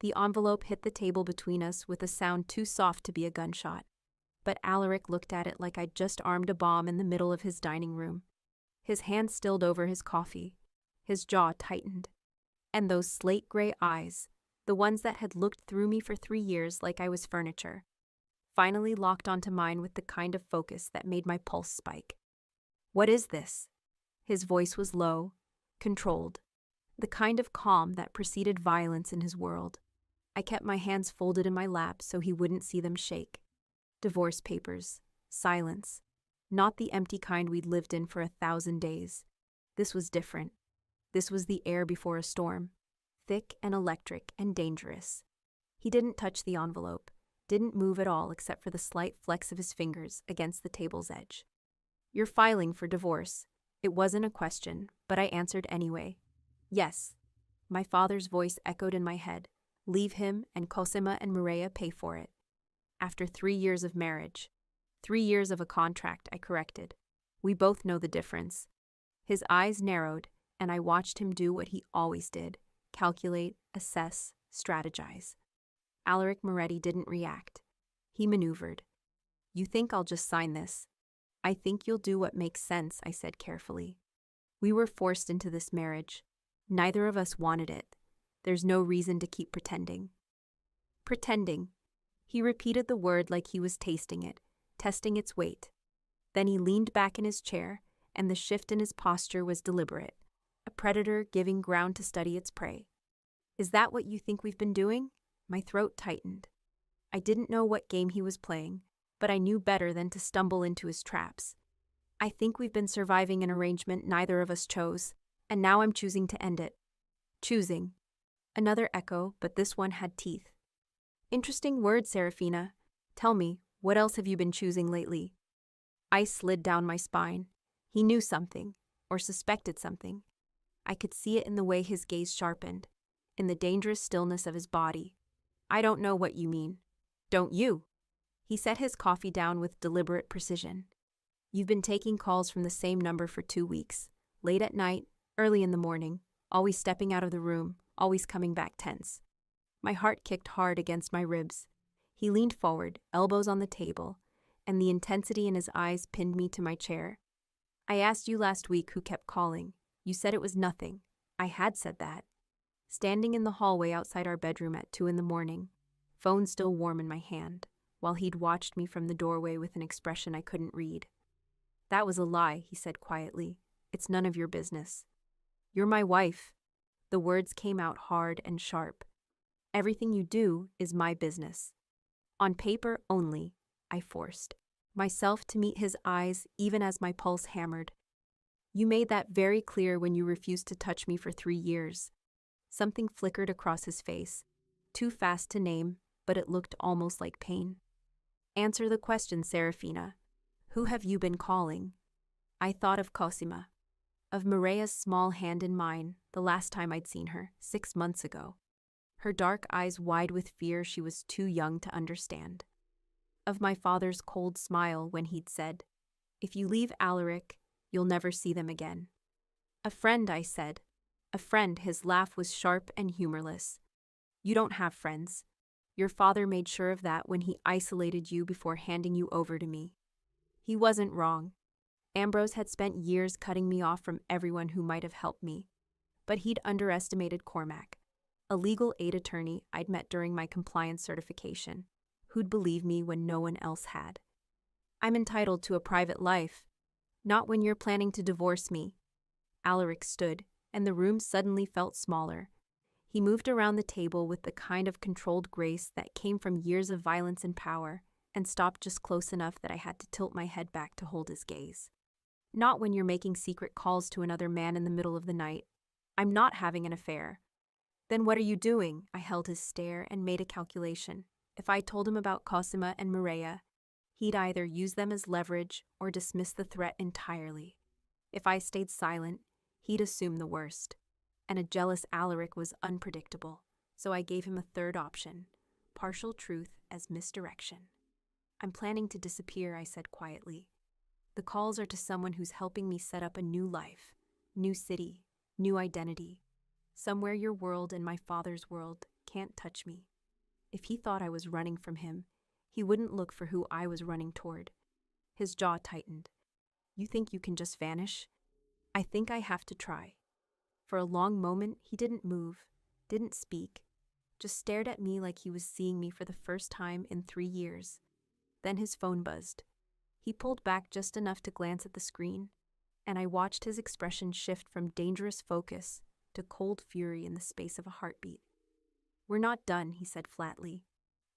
The envelope hit the table between us with a sound too soft to be a gunshot. But Alaric looked at it like I'd just armed a bomb in the middle of his dining room. His hand stilled over his coffee. His jaw tightened. And those slate-gray eyes, the ones that had looked through me for 3 years like I was furniture, finally locked onto mine with the kind of focus that made my pulse spike. "What is this?" His voice was low, controlled, the kind of calm that preceded violence in his world. I kept my hands folded in my lap so he wouldn't see them shake. Divorce papers. Silence. Not the empty kind we'd lived in for 1,000 days. This was different. This was the air before a storm. Thick and electric and dangerous. He didn't touch the envelope, didn't move at all except for the slight flex of his fingers against the table's edge. "You're filing for divorce." It wasn't a question, but I answered anyway. "Yes." My father's voice echoed in my head. "Leave him, and Cosima and Mireia pay for it." After 3 years of marriage. 3 years of a contract, I corrected. We both know the difference. His eyes narrowed, and I watched him do what he always did: calculate, assess, strategize. Alaric Moretti didn't react. He maneuvered. "You think I'll just sign this?" "I think you'll do what makes sense," I said carefully. "We were forced into this marriage. Neither of us wanted it. There's no reason to keep pretending." Pretending. He repeated the word like he was tasting it, testing its weight. Then he leaned back in his chair, and the shift in his posture was deliberate. A predator giving ground to study its prey. "Is that what you think we've been doing?" My throat tightened. I didn't know what game he was playing, but I knew better than to stumble into his traps. "I think we've been surviving an arrangement neither of us chose, and now I'm choosing to end it." Choosing. Another echo, but this one had teeth. "Interesting word, Serafina. Tell me, what else have you been choosing lately?" Ice slid down my spine. He knew something, or suspected something. I could see it in the way his gaze sharpened, in the dangerous stillness of his body. "I don't know what you mean." "Don't you?" He set his coffee down with deliberate precision. "You've been taking calls from the same number for 2 weeks. Late at night, early in the morning, always stepping out of the room, always coming back tense." My heart kicked hard against my ribs. He leaned forward, elbows on the table, and the intensity in his eyes pinned me to my chair. "I asked you last week who kept calling. You said it was nothing." I had said that. Standing in the hallway outside our bedroom at 2 in the morning, phone still warm in my hand, while he'd watched me from the doorway with an expression I couldn't read. "That was a lie," he said quietly. "It's none of your business." "You're my wife." The words came out hard and sharp. "Everything you do is my business." On paper only, I forced myself to meet his eyes even as my pulse hammered. "You made that very clear when you refused to touch me for 3 years. Something flickered across his face, too fast to name, but it looked almost like pain. "Answer the question, Serafina. Who have you been calling?" I thought of Cosima, of Mireia's small hand in mine, the last time I'd seen her, 6 months ago. Her dark eyes wide with fear she was too young to understand. Of my father's cold smile when he'd said, "If you leave Alaric, you'll never see them again." "A friend," I said. "A friend." His laugh was sharp and humorless. "You don't have friends. Your father made sure of that when he isolated you before handing you over to me." He wasn't wrong. Ambrose had spent years cutting me off from everyone who might have helped me. But he'd underestimated Cormac, a legal aid attorney I'd met during my compliance certification, who'd believe me when no one else had. "I'm entitled to a private life." "Not when you're planning to divorce me." Alaric stood, and the room suddenly felt smaller. He moved around the table with the kind of controlled grace that came from years of violence and power, and stopped just close enough that I had to tilt my head back to hold his gaze. "Not when you're making secret calls to another man in the middle of the night. I'm not having an affair." "Then what are you doing?" I held his stare and made a calculation. If I told him about Cosima and Mireia, he'd either use them as leverage or dismiss the threat entirely. If I stayed silent, he'd assume the worst. And a jealous Alaric was unpredictable, so I gave him a third option: partial truth as misdirection. "I'm planning to disappear," I said quietly. "The calls are to someone who's helping me set up a new life, new city, new identity. Somewhere your world and my father's world can't touch me. If he thought I was running from him, he wouldn't look for who I was running toward. His jaw tightened. You think you can just vanish? I think I have to try. For a long moment, he didn't move, didn't speak, just stared at me like he was seeing me for the first time in 3 years. Then his phone buzzed. He pulled back just enough to glance at the screen, and I watched his expression shift from dangerous focus to cold fury in the space of a heartbeat. We're not done, he said flatly.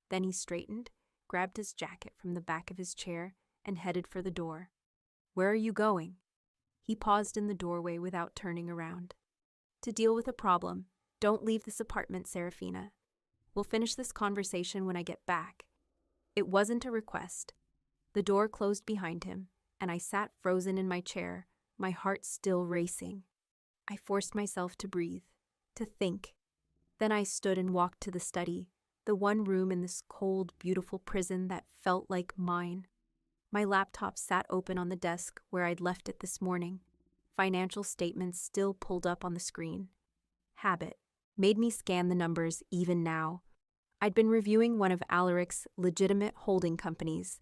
Then he straightened, grabbed his jacket from the back of his chair, and headed for the door. Where are you going? He paused in the doorway without turning around. To deal with a problem, don't leave this apartment, Serafina. We'll finish this conversation when I get back. It wasn't a request. The door closed behind him, and I sat frozen in my chair, my heart still racing. I forced myself to breathe, to think. Then I stood and walked to the study, the one room in this cold, beautiful prison that felt like mine. My laptop sat open on the desk where I'd left it this morning, financial statements still pulled up on the screen. Habit made me scan the numbers even now. I'd been reviewing one of Alaric's legitimate holding companies,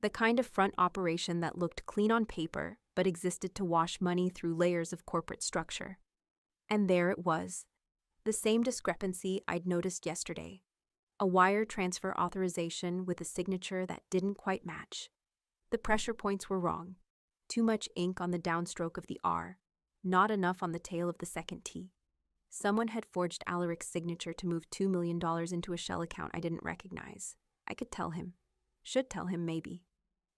the kind of front operation that looked clean on paper but existed to wash money through layers of corporate structure. And there it was, the same discrepancy I'd noticed yesterday, a wire transfer authorization with a signature that didn't quite match. The pressure points were wrong. Too much ink on the downstroke of the R, not enough on the tail of the second T. Someone had forged Alaric's signature to move $2 million into a shell account I didn't recognize. I could tell him. Should tell him, maybe.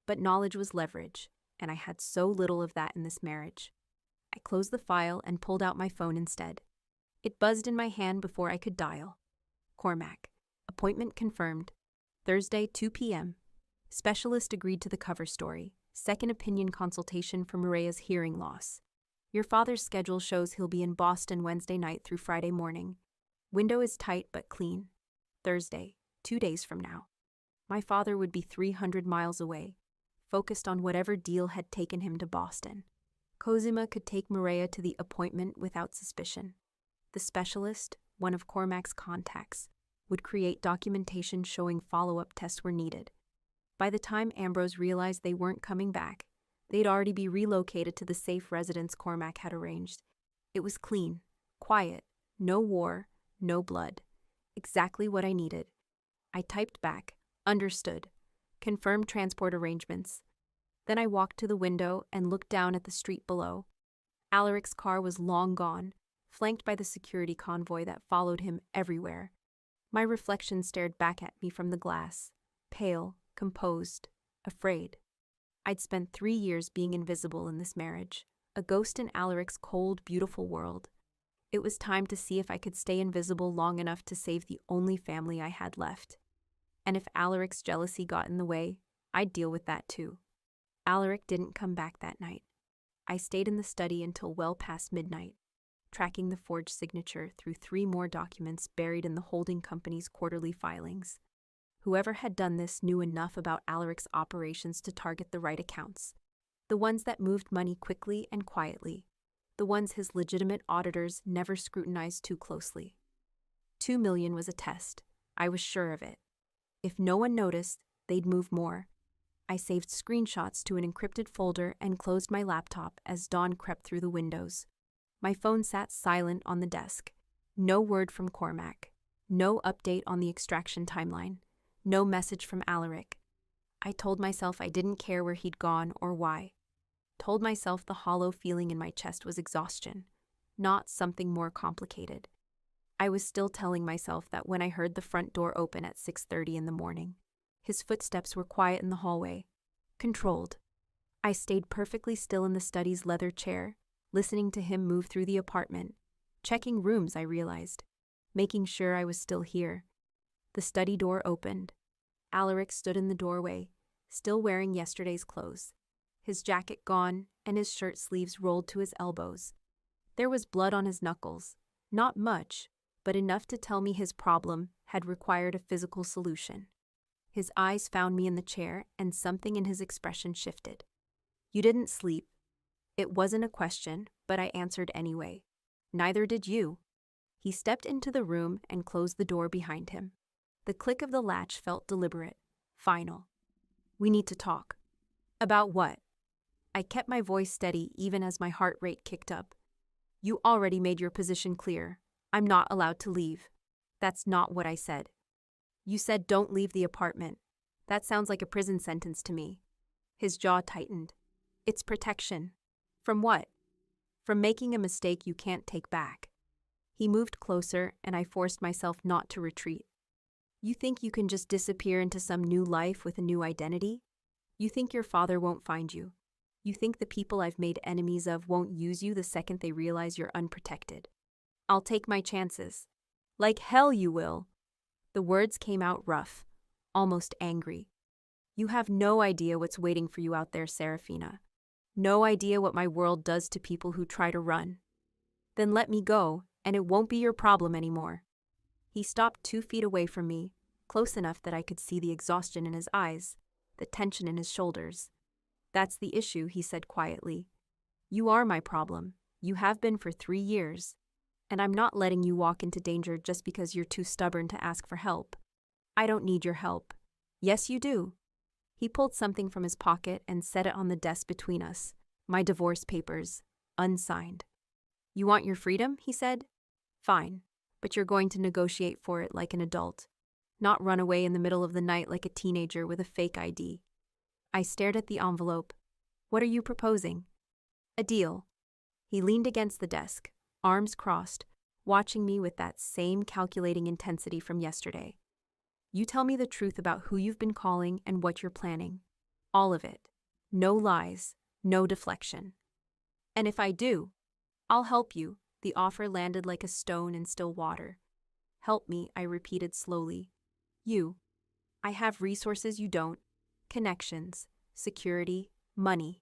But knowledge was leverage, and I had so little of that in this marriage. I closed the file and pulled out my phone instead. It buzzed in my hand before I could dial. Cormac. Appointment confirmed. Thursday, 2 p.m. Specialist agreed to the cover story. Second opinion consultation for Maria's hearing loss. Your father's schedule shows he'll be in Boston Wednesday night through Friday morning. Window is tight but clean. Thursday, 2 days from now. My father would be 300 miles away, focused on whatever deal had taken him to Boston. Cosima could take Maria to the appointment without suspicion. The specialist, one of Cormac's contacts, would create documentation showing follow-up tests were needed. By the time Ambrose realized they weren't coming back, they'd already be relocated to the safe residence Cormac had arranged. It was clean, quiet, no war, no blood. Exactly what I needed. I typed back, understood, confirmed transport arrangements. Then I walked to the window and looked down at the street below. Alaric's car was long gone, flanked by the security convoy that followed him everywhere. My reflection stared back at me from the glass, pale, composed, afraid. I'd spent 3 years being invisible in this marriage, a ghost in Alaric's cold, beautiful world. It was time to see if I could stay invisible long enough to save the only family I had left. And if Alaric's jealousy got in the way, I'd deal with that too. Alaric didn't come back that night. I stayed in the study until well past midnight, tracking the forged signature through 3 more documents buried in the holding company's quarterly filings. Whoever had done this knew enough about Alaric's operations to target the right accounts, the ones that moved money quickly and quietly, the ones his legitimate auditors never scrutinized too closely. 2 million was a test. I was sure of it. If no one noticed, they'd move more. I saved screenshots to an encrypted folder and closed my laptop as dawn crept through the windows. My phone sat silent on the desk. No word from Cormac. No update on the extraction timeline. No message from Alaric. I told myself I didn't care where he'd gone or why. Told myself the hollow feeling in my chest was exhaustion, not something more complicated. I was still telling myself that when I heard the front door open at 6:30 in the morning. His footsteps were quiet in the hallway, controlled. I stayed perfectly still in the study's leather chair, listening to him move through the apartment, checking rooms, I realized, making sure I was still here. The study door opened. Alaric stood in the doorway, still wearing yesterday's clothes, his jacket gone and his shirt sleeves rolled to his elbows. There was blood on his knuckles, not much, but enough to tell me his problem had required a physical solution. His eyes found me in the chair, and something in his expression shifted. You didn't sleep. It wasn't a question, but I answered anyway. Neither did you. He stepped into the room and closed the door behind him. The click of the latch felt deliberate, final. We need to talk. About what? I kept my voice steady even as my heart rate kicked up. You already made your position clear. I'm not allowed to leave. That's not what I said. You said don't leave the apartment. That sounds like a prison sentence to me. His jaw tightened. It's protection. From what? From making a mistake you can't take back. He moved closer, and I forced myself not to retreat. You think you can just disappear into some new life with a new identity? You think your father won't find you? You think the people I've made enemies of won't use you the second they realize you're unprotected? I'll take my chances. Like hell you will. The words came out rough, almost angry. You have no idea what's waiting for you out there, Serafina. No idea what my world does to people who try to run. Then let me go, and it won't be your problem anymore. He stopped 2 feet away from me, close enough that I could see the exhaustion in his eyes, the tension in his shoulders. That's the issue, he said quietly. You are my problem. You have been for 3 years. And I'm not letting you walk into danger just because you're too stubborn to ask for help. I don't need your help. Yes, you do. He pulled something from his pocket and set it on the desk between us. My divorce papers, unsigned. You want your freedom, he said. Fine, but you're going to negotiate for it like an adult, not run away in the middle of the night like a teenager with a fake ID. I stared at the envelope. What are you proposing? A deal. He leaned against the desk, arms crossed, watching me with that same calculating intensity from yesterday. You tell me the truth about who you've been calling and what you're planning. All of it. No lies, no deflection. And if I do, I'll help you. The offer landed like a stone in still water. Help me, I repeated slowly. You. I have resources you don't. Connections, security, money.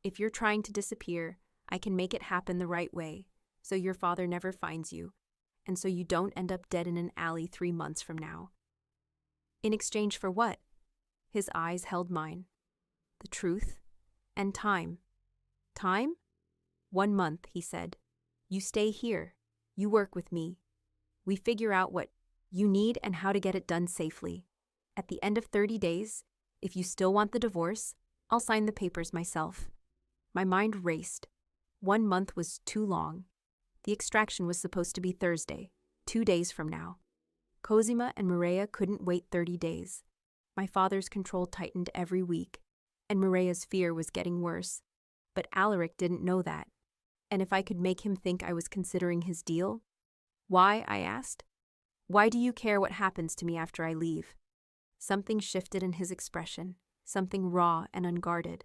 If you're trying to disappear, I can make it happen the right way, so your father never finds you, and so you don't end up dead in an alley 3 months from now. In exchange for what? His eyes held mine. The truth and time. Time? 1 month, he said. You stay here. You work with me. We figure out what you need and how to get it done safely. At the end of 30 days, if you still want the divorce, I'll sign the papers myself. My mind raced. 1 month was too long. The extraction was supposed to be Thursday, 2 days from now. Cosima and Mireia couldn't wait 30 days. My father's control tightened every week, and Mireia's fear was getting worse. But Alaric didn't know that. And if I could make him think I was considering his deal? Why, I asked. Why do you care what happens to me after I leave? Something shifted in his expression, something raw and unguarded.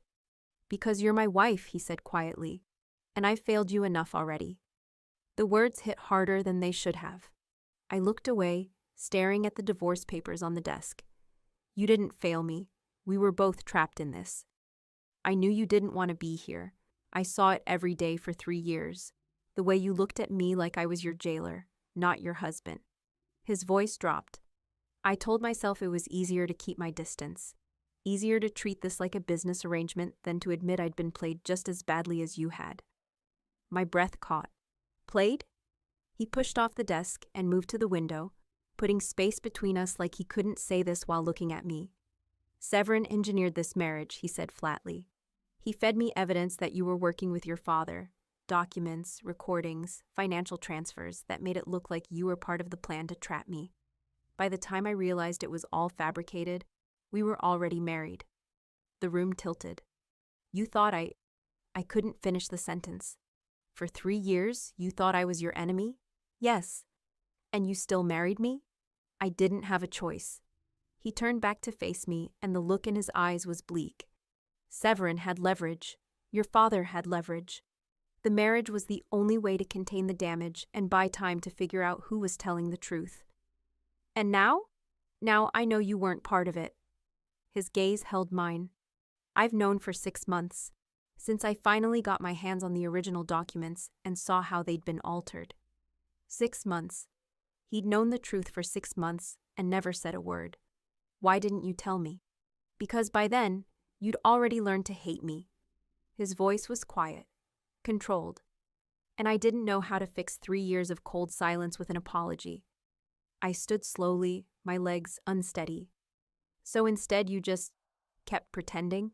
Because you're my wife, he said quietly, and I've failed you enough already. The words hit harder than they should have. I looked away, staring at the divorce papers on the desk. You didn't fail me. We were both trapped in this. I knew you didn't want to be here. I saw it every day for 3 years. The way you looked at me like I was your jailer, not your husband. His voice dropped. I told myself it was easier to keep my distance. Easier to treat this like a business arrangement than to admit I'd been played just as badly as you had. My breath caught. Played? He pushed off the desk and moved to the window, putting space between us like he couldn't say this while looking at me. Severin engineered this marriage, he said flatly. He fed me evidence that you were working with your father, documents, recordings, financial transfers that made it look like you were part of the plan to trap me. By the time I realized it was all fabricated, we were already married. The room tilted. You thought I couldn't finish the sentence. For 3 years, you thought I was your enemy? Yes. And you still married me? I didn't have a choice. He turned back to face me, and the look in his eyes was bleak. Severin had leverage. Your father had leverage. The marriage was the only way to contain the damage and buy time to figure out who was telling the truth. And now? Now I know you weren't part of it. His gaze held mine. I've known for 6 months, since I finally got my hands on the original documents and saw how they'd been altered. 6 months. He'd known the truth for 6 months and never said a word. Why didn't you tell me? Because by then, you'd already learned to hate me. His voice was quiet, controlled. And I didn't know how to fix 3 years of cold silence with an apology. I stood slowly, my legs unsteady. So instead you just kept pretending?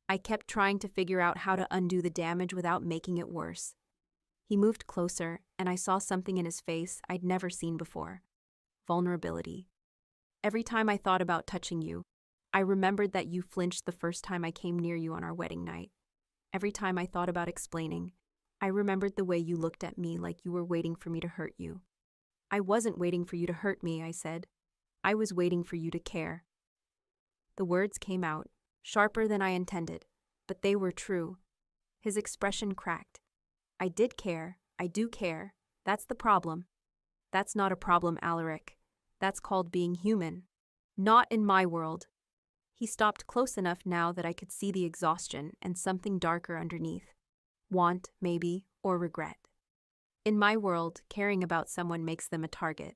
I kept trying to figure out how to undo the damage without making it worse. He moved closer, and I saw something in his face I'd never seen before. Vulnerability. Every time I thought about touching you, I remembered that you flinched the first time I came near you on our wedding night. Every time I thought about explaining, I remembered the way you looked at me like you were waiting for me to hurt you. I wasn't waiting for you to hurt me, I said. I was waiting for you to care. The words came out, sharper than I intended, but they were true. His expression cracked. I did care. I do care. That's the problem. That's not a problem, Alaric. That's called being human. Not in my world. He stopped close enough now that I could see the exhaustion and something darker underneath. Want, maybe, or regret. In my world, caring about someone makes them a target,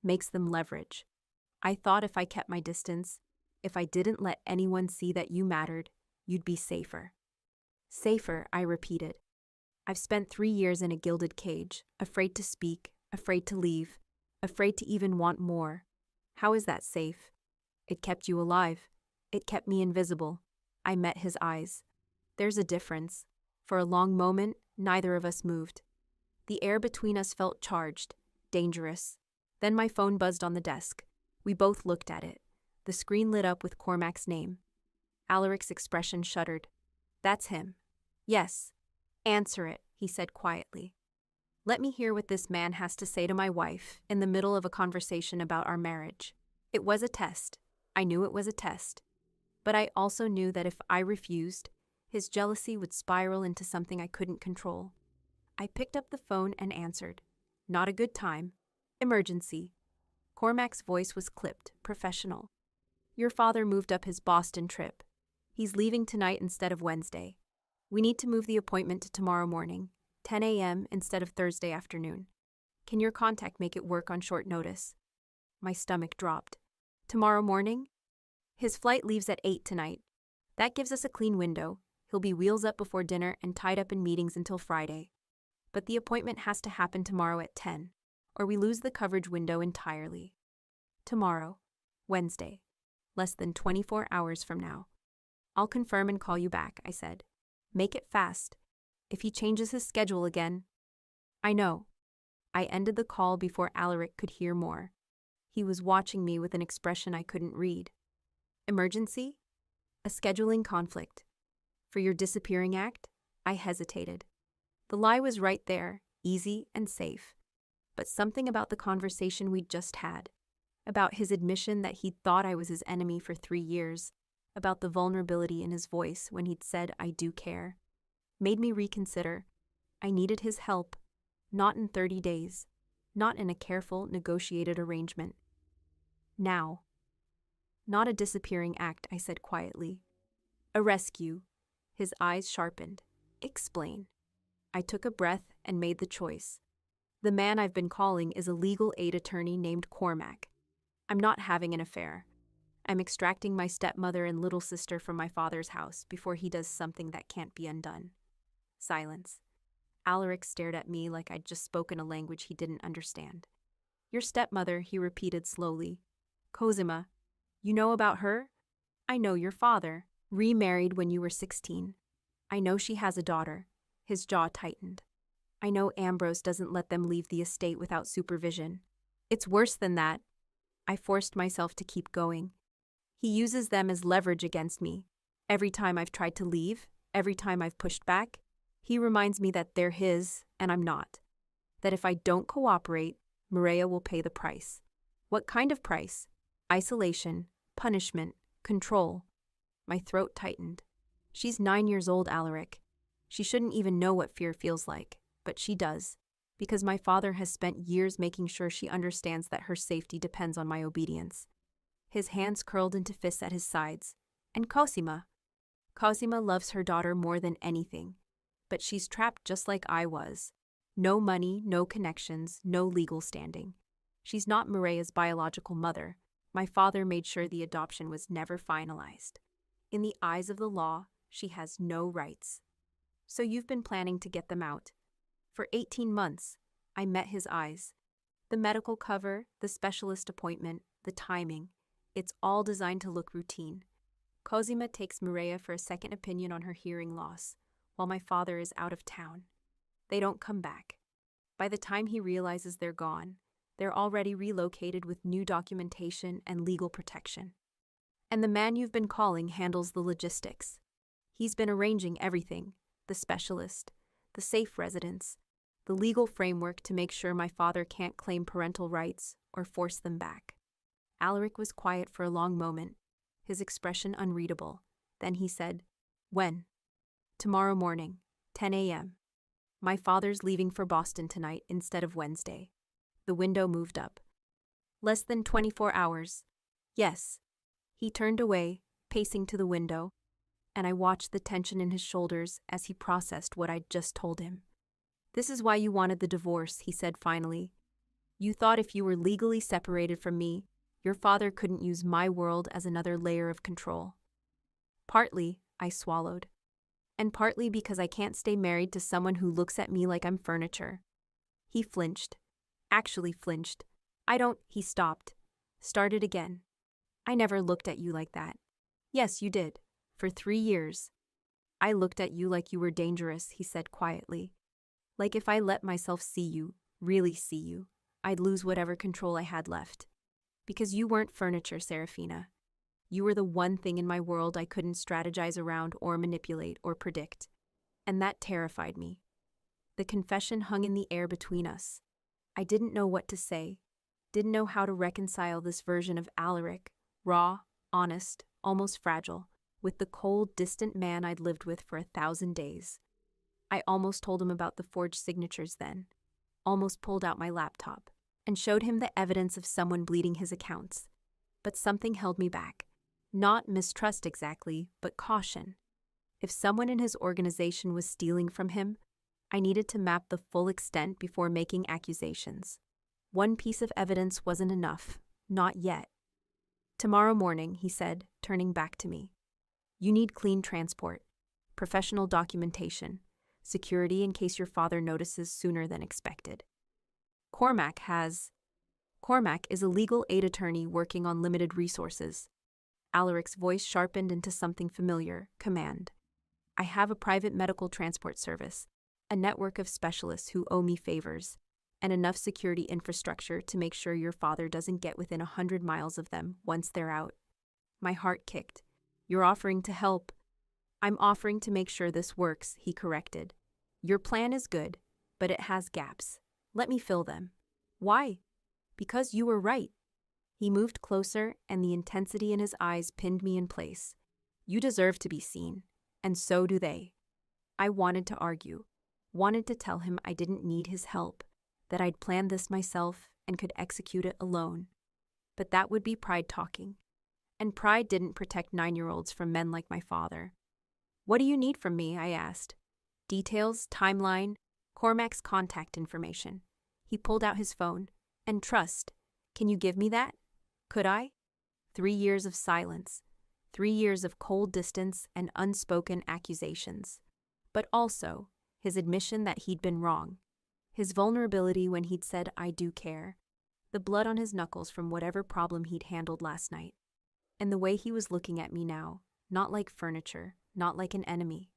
makes them leverage. I thought if I kept my distance, if I didn't let anyone see that you mattered, you'd be safer. Safer, I repeated. I've spent 3 years in a gilded cage, afraid to speak, afraid to leave, afraid to even want more. How is that safe? It kept you alive. It kept me invisible. I met his eyes. There's a difference. For a long moment, neither of us moved. The air between us felt charged, dangerous. Then my phone buzzed on the desk. We both looked at it. The screen lit up with Cormac's name. Alaric's expression shuddered. That's him. Yes. Answer it, he said quietly. Let me hear what this man has to say to my wife in the middle of a conversation about our marriage. It was a test. I knew it was a test. But I also knew that if I refused, his jealousy would spiral into something I couldn't control. I picked up the phone and answered. Not a good time. Emergency. Cormac's voice was clipped, professional. Your father moved up his Boston trip. He's leaving tonight instead of Wednesday. We need to move the appointment to tomorrow morning, 10 a.m. instead of Thursday afternoon. Can your contact make it work on short notice? My stomach dropped. Tomorrow morning? His flight leaves at 8 tonight. That gives us a clean window. He'll be wheels up before dinner and tied up in meetings until Friday. But the appointment has to happen tomorrow at 10, or we lose the coverage window entirely. Tomorrow, Wednesday, less than 24 hours from now. I'll confirm and call you back, I said. Make it fast. If he changes his schedule again. I know. I ended the call before Alaric could hear more. He was watching me with an expression I couldn't read. Emergency? A scheduling conflict. For your disappearing act? I hesitated. The lie was right there, easy and safe. But something about the conversation we'd just had, about his admission that he'd thought I was his enemy for 3 years, about the vulnerability in his voice when he'd said I do care, made me reconsider. I needed his help, not in 30 days, not in a careful, negotiated arrangement. Now. Not a disappearing act, I said quietly. A rescue. His eyes sharpened. Explain. I took a breath and made the choice. The man I've been calling is a legal aid attorney named Cormac. I'm not having an affair. I'm extracting my stepmother and little sister from my father's house before he does something that can't be undone. Silence. Alaric stared at me like I'd just spoken a language he didn't understand. Your stepmother, he repeated slowly. Cosima. You know about her? I know your father. Remarried when you were 16. I know she has a daughter. His jaw tightened. I know Ambrose doesn't let them leave the estate without supervision. It's worse than that. I forced myself to keep going. He uses them as leverage against me. Every time I've tried to leave, every time I've pushed back, he reminds me that they're his and I'm not. That if I don't cooperate, Mireia will pay the price. What kind of price? Isolation, punishment, control. My throat tightened. She's 9 years old, Alaric. She shouldn't even know what fear feels like, but she does, because my father has spent years making sure she understands that her safety depends on my obedience. His hands curled into fists at his sides. And Cosima? Cosima loves her daughter more than anything, but she's trapped just like I was. No money, no connections, no legal standing. She's not Mireia's biological mother. My father made sure the adoption was never finalized. In the eyes of the law, she has no rights. So you've been planning to get them out. For 18 months, I met his eyes. The medical cover, the specialist appointment, the timing, it's all designed to look routine. Cosima takes Mireia for a second opinion on her hearing loss, while my father is out of town. They don't come back. By the time he realizes they're gone, they're already relocated with new documentation and legal protection. And the man you've been calling handles the logistics. He's been arranging everything, the specialist, the safe residence, the legal framework to make sure my father can't claim parental rights or force them back. Alaric was quiet for a long moment, his expression unreadable. Then he said, "When?" "Tomorrow morning, 10 a.m. My father's leaving for Boston tonight instead of Wednesday." The window moved up. "Less than 24 hours. Yes." He turned away, pacing to the window, and I watched the tension in his shoulders as he processed what I'd just told him. "This is why you wanted the divorce," he said finally. "You thought if you were legally separated from me, your father couldn't use my world as another layer of control." "Partly," I swallowed. "And partly because I can't stay married to someone who looks at me like I'm furniture." He flinched. Actually flinched. He stopped. Started again. "I never looked at you like that." "Yes, you did. For 3 years." "I looked at you like you were dangerous," he said quietly. "Like if I let myself see you, really see you, I'd lose whatever control I had left. Because you weren't furniture, Serafina. You were the one thing in my world I couldn't strategize around or manipulate or predict. And that terrified me." The confession hung in the air between us. I didn't know what to say, didn't know how to reconcile this version of Alaric, raw, honest, almost fragile, with the cold, distant man I'd lived with for 1,000 days. I almost told him about the forged signatures then, almost pulled out my laptop, and showed him the evidence of someone bleeding his accounts. But something held me back. Not mistrust exactly, but caution. If someone in his organization was stealing from him, I needed to map the full extent before making accusations. One piece of evidence wasn't enough, not yet. "Tomorrow morning," he said, turning back to me. "You need clean transport, professional documentation, security in case your father notices sooner than expected. Cormac is a legal aid attorney working on limited resources." Alaric's voice sharpened into something familiar, command. "I have a private medical transport service, a network of specialists who owe me favors, and enough security infrastructure to make sure your father doesn't get within 100 miles of them once they're out." My heart kicked. "You're offering to help." "I'm offering to make sure this works," he corrected. "Your plan is good, but it has gaps. Let me fill them." "Why?" "Because you were right." He moved closer, and the intensity in his eyes pinned me in place. "You deserve to be seen, and so do they." I wanted to argue, wanted to tell him I didn't need his help, that I'd planned this myself and could execute it alone. But that would be pride talking. And pride didn't protect 9-year-olds from men like my father. "What do you need from me?" I asked. "Details, timeline, Cormac's contact information." He pulled out his phone. "And trust. Can you give me that?" Could I? 3 years of silence. 3 years of cold distance and unspoken accusations. But also, his admission that he'd been wrong. His vulnerability when he'd said, "I do care." The blood on his knuckles from whatever problem he'd handled last night. And the way he was looking at me now, not like furniture, not like an enemy,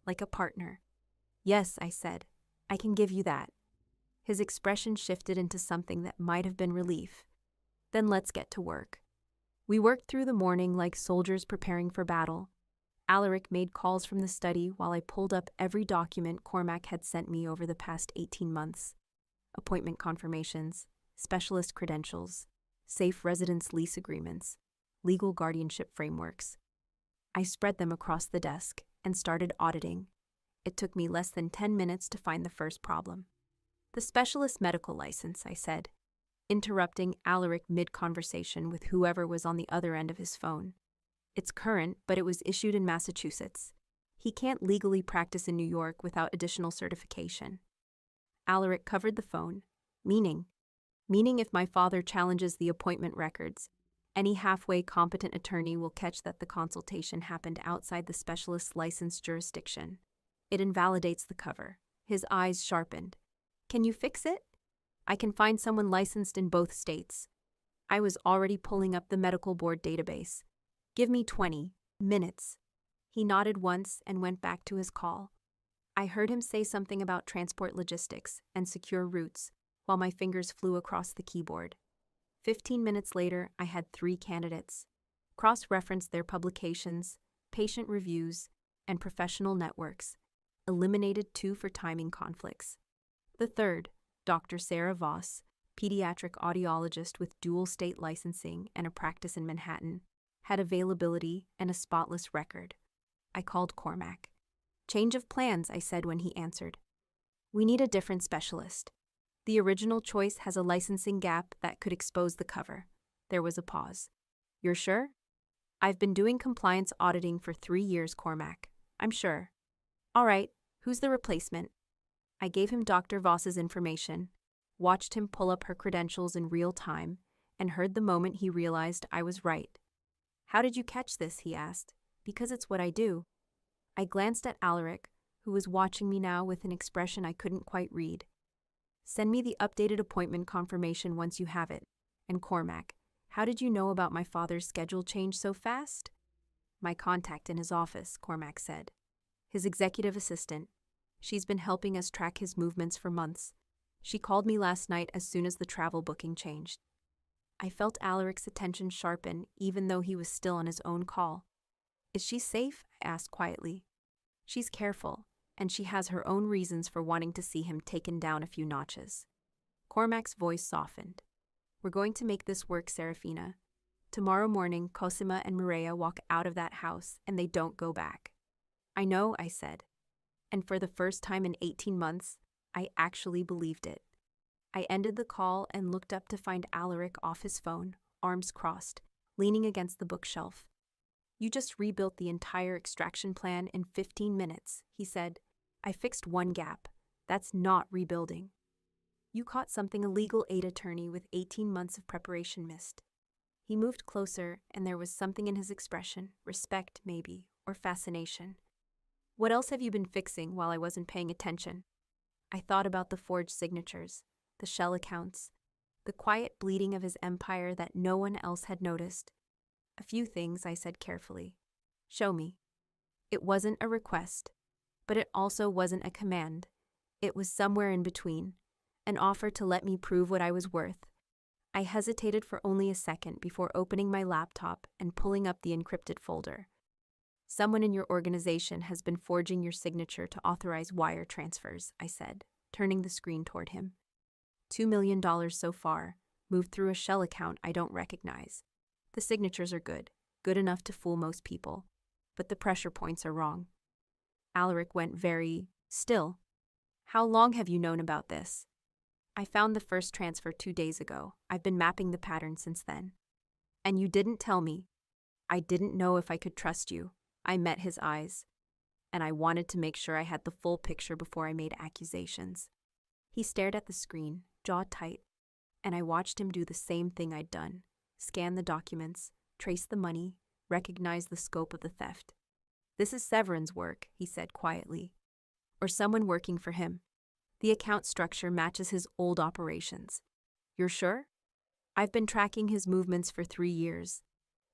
like a partner. "Yes," I said, "I can give you that." His expression shifted into something that might have been relief. "Then let's get to work." We worked through the morning like soldiers preparing for battle. Alaric made calls from the study while I pulled up every document Cormac had sent me over the past 18 months. Appointment confirmations, specialist credentials, safe residence lease agreements, legal guardianship frameworks. I spread them across the desk and started auditing. It took me less than 10 minutes to find the first problem. "The specialist medical license," I said, interrupting Alaric mid-conversation with whoever was on the other end of his phone. "It's current, but it was issued in Massachusetts. He can't legally practice in New York without additional certification." Alaric covered the phone. Meaning if my father challenges the appointment records, any halfway competent attorney will catch that the consultation happened outside the specialist's licensed jurisdiction. It invalidates the cover." His eyes sharpened. Can you fix it? I can find someone licensed in both states. I was already pulling up the medical board database. Give me 20 minutes. He nodded once and went back to his call. I heard him say something about transport logistics and secure routes while my fingers flew across the keyboard. 15 minutes later, I had 3 candidates. Cross-referenced their publications, patient reviews, and professional networks. Eliminated 2 for timing conflicts. The third, Dr. Sarah Voss, pediatric audiologist with dual state licensing and a practice in Manhattan, had availability and a spotless record. I called Cormac. Change of plans, I said when he answered. We need a different specialist. The original choice has a licensing gap that could expose the cover. There was a pause. You're sure? I've been doing compliance auditing for 3 years, Cormac. I'm sure. All right, who's the replacement? I gave him Dr. Voss's information, watched him pull up her credentials in real time, and heard the moment he realized I was right. How did you catch this? He asked. Because it's what I do. I glanced at Alaric, who was watching me now with an expression I couldn't quite read. Send me the updated appointment confirmation once you have it. And Cormac, how did you know about my father's schedule change so fast? My contact in his office, Cormac said. His executive assistant. She's been helping us track his movements for months. She called me last night as soon as the travel booking changed. I felt Alaric's attention sharpen even though he was still on his own call. Is she safe? I asked quietly. She's careful, and she has her own reasons for wanting to see him taken down a few notches. Cormac's voice softened. We're going to make this work, Serafina. Tomorrow morning, Cosima and Mireia walk out of that house, and they don't go back. I know, I said. And for the first time in 18 months, I actually believed it. I ended the call and looked up to find Alaric off his phone, arms crossed, leaning against the bookshelf. You just rebuilt the entire extraction plan in 15 minutes, he said. I fixed one gap. That's not rebuilding. You caught something a legal aid attorney with 18 months of preparation missed. He moved closer, and there was something in his expression, respect maybe, or fascination. What else have you been fixing while I wasn't paying attention? I thought about the forged signatures, the shell accounts, the quiet bleeding of his empire that no one else had noticed. A few things, I said carefully. Show me. It wasn't a request, but it also wasn't a command. It was somewhere in between, an offer to let me prove what I was worth. I hesitated for only a second before opening my laptop and pulling up the encrypted folder. Someone in your organization has been forging your signature to authorize wire transfers, I said, turning the screen toward him. $2 million so far, moved through a shell account I don't recognize. The signatures are good enough to fool most people, but the pressure points are wrong. Alaric went very still. How long have you known about this? I found the first transfer 2 days ago. I've been mapping the pattern since then. And you didn't tell me. I didn't know if I could trust you. I met his eyes, and I wanted to make sure I had the full picture before I made accusations. He stared at the screen, jaw tight, and I watched him do the same thing I'd done. Scan the documents, trace the money, recognize the scope of the theft. This is Severin's work, he said quietly. Or someone working for him. The account structure matches his old operations. You're sure? I've been tracking his movements for 3 years.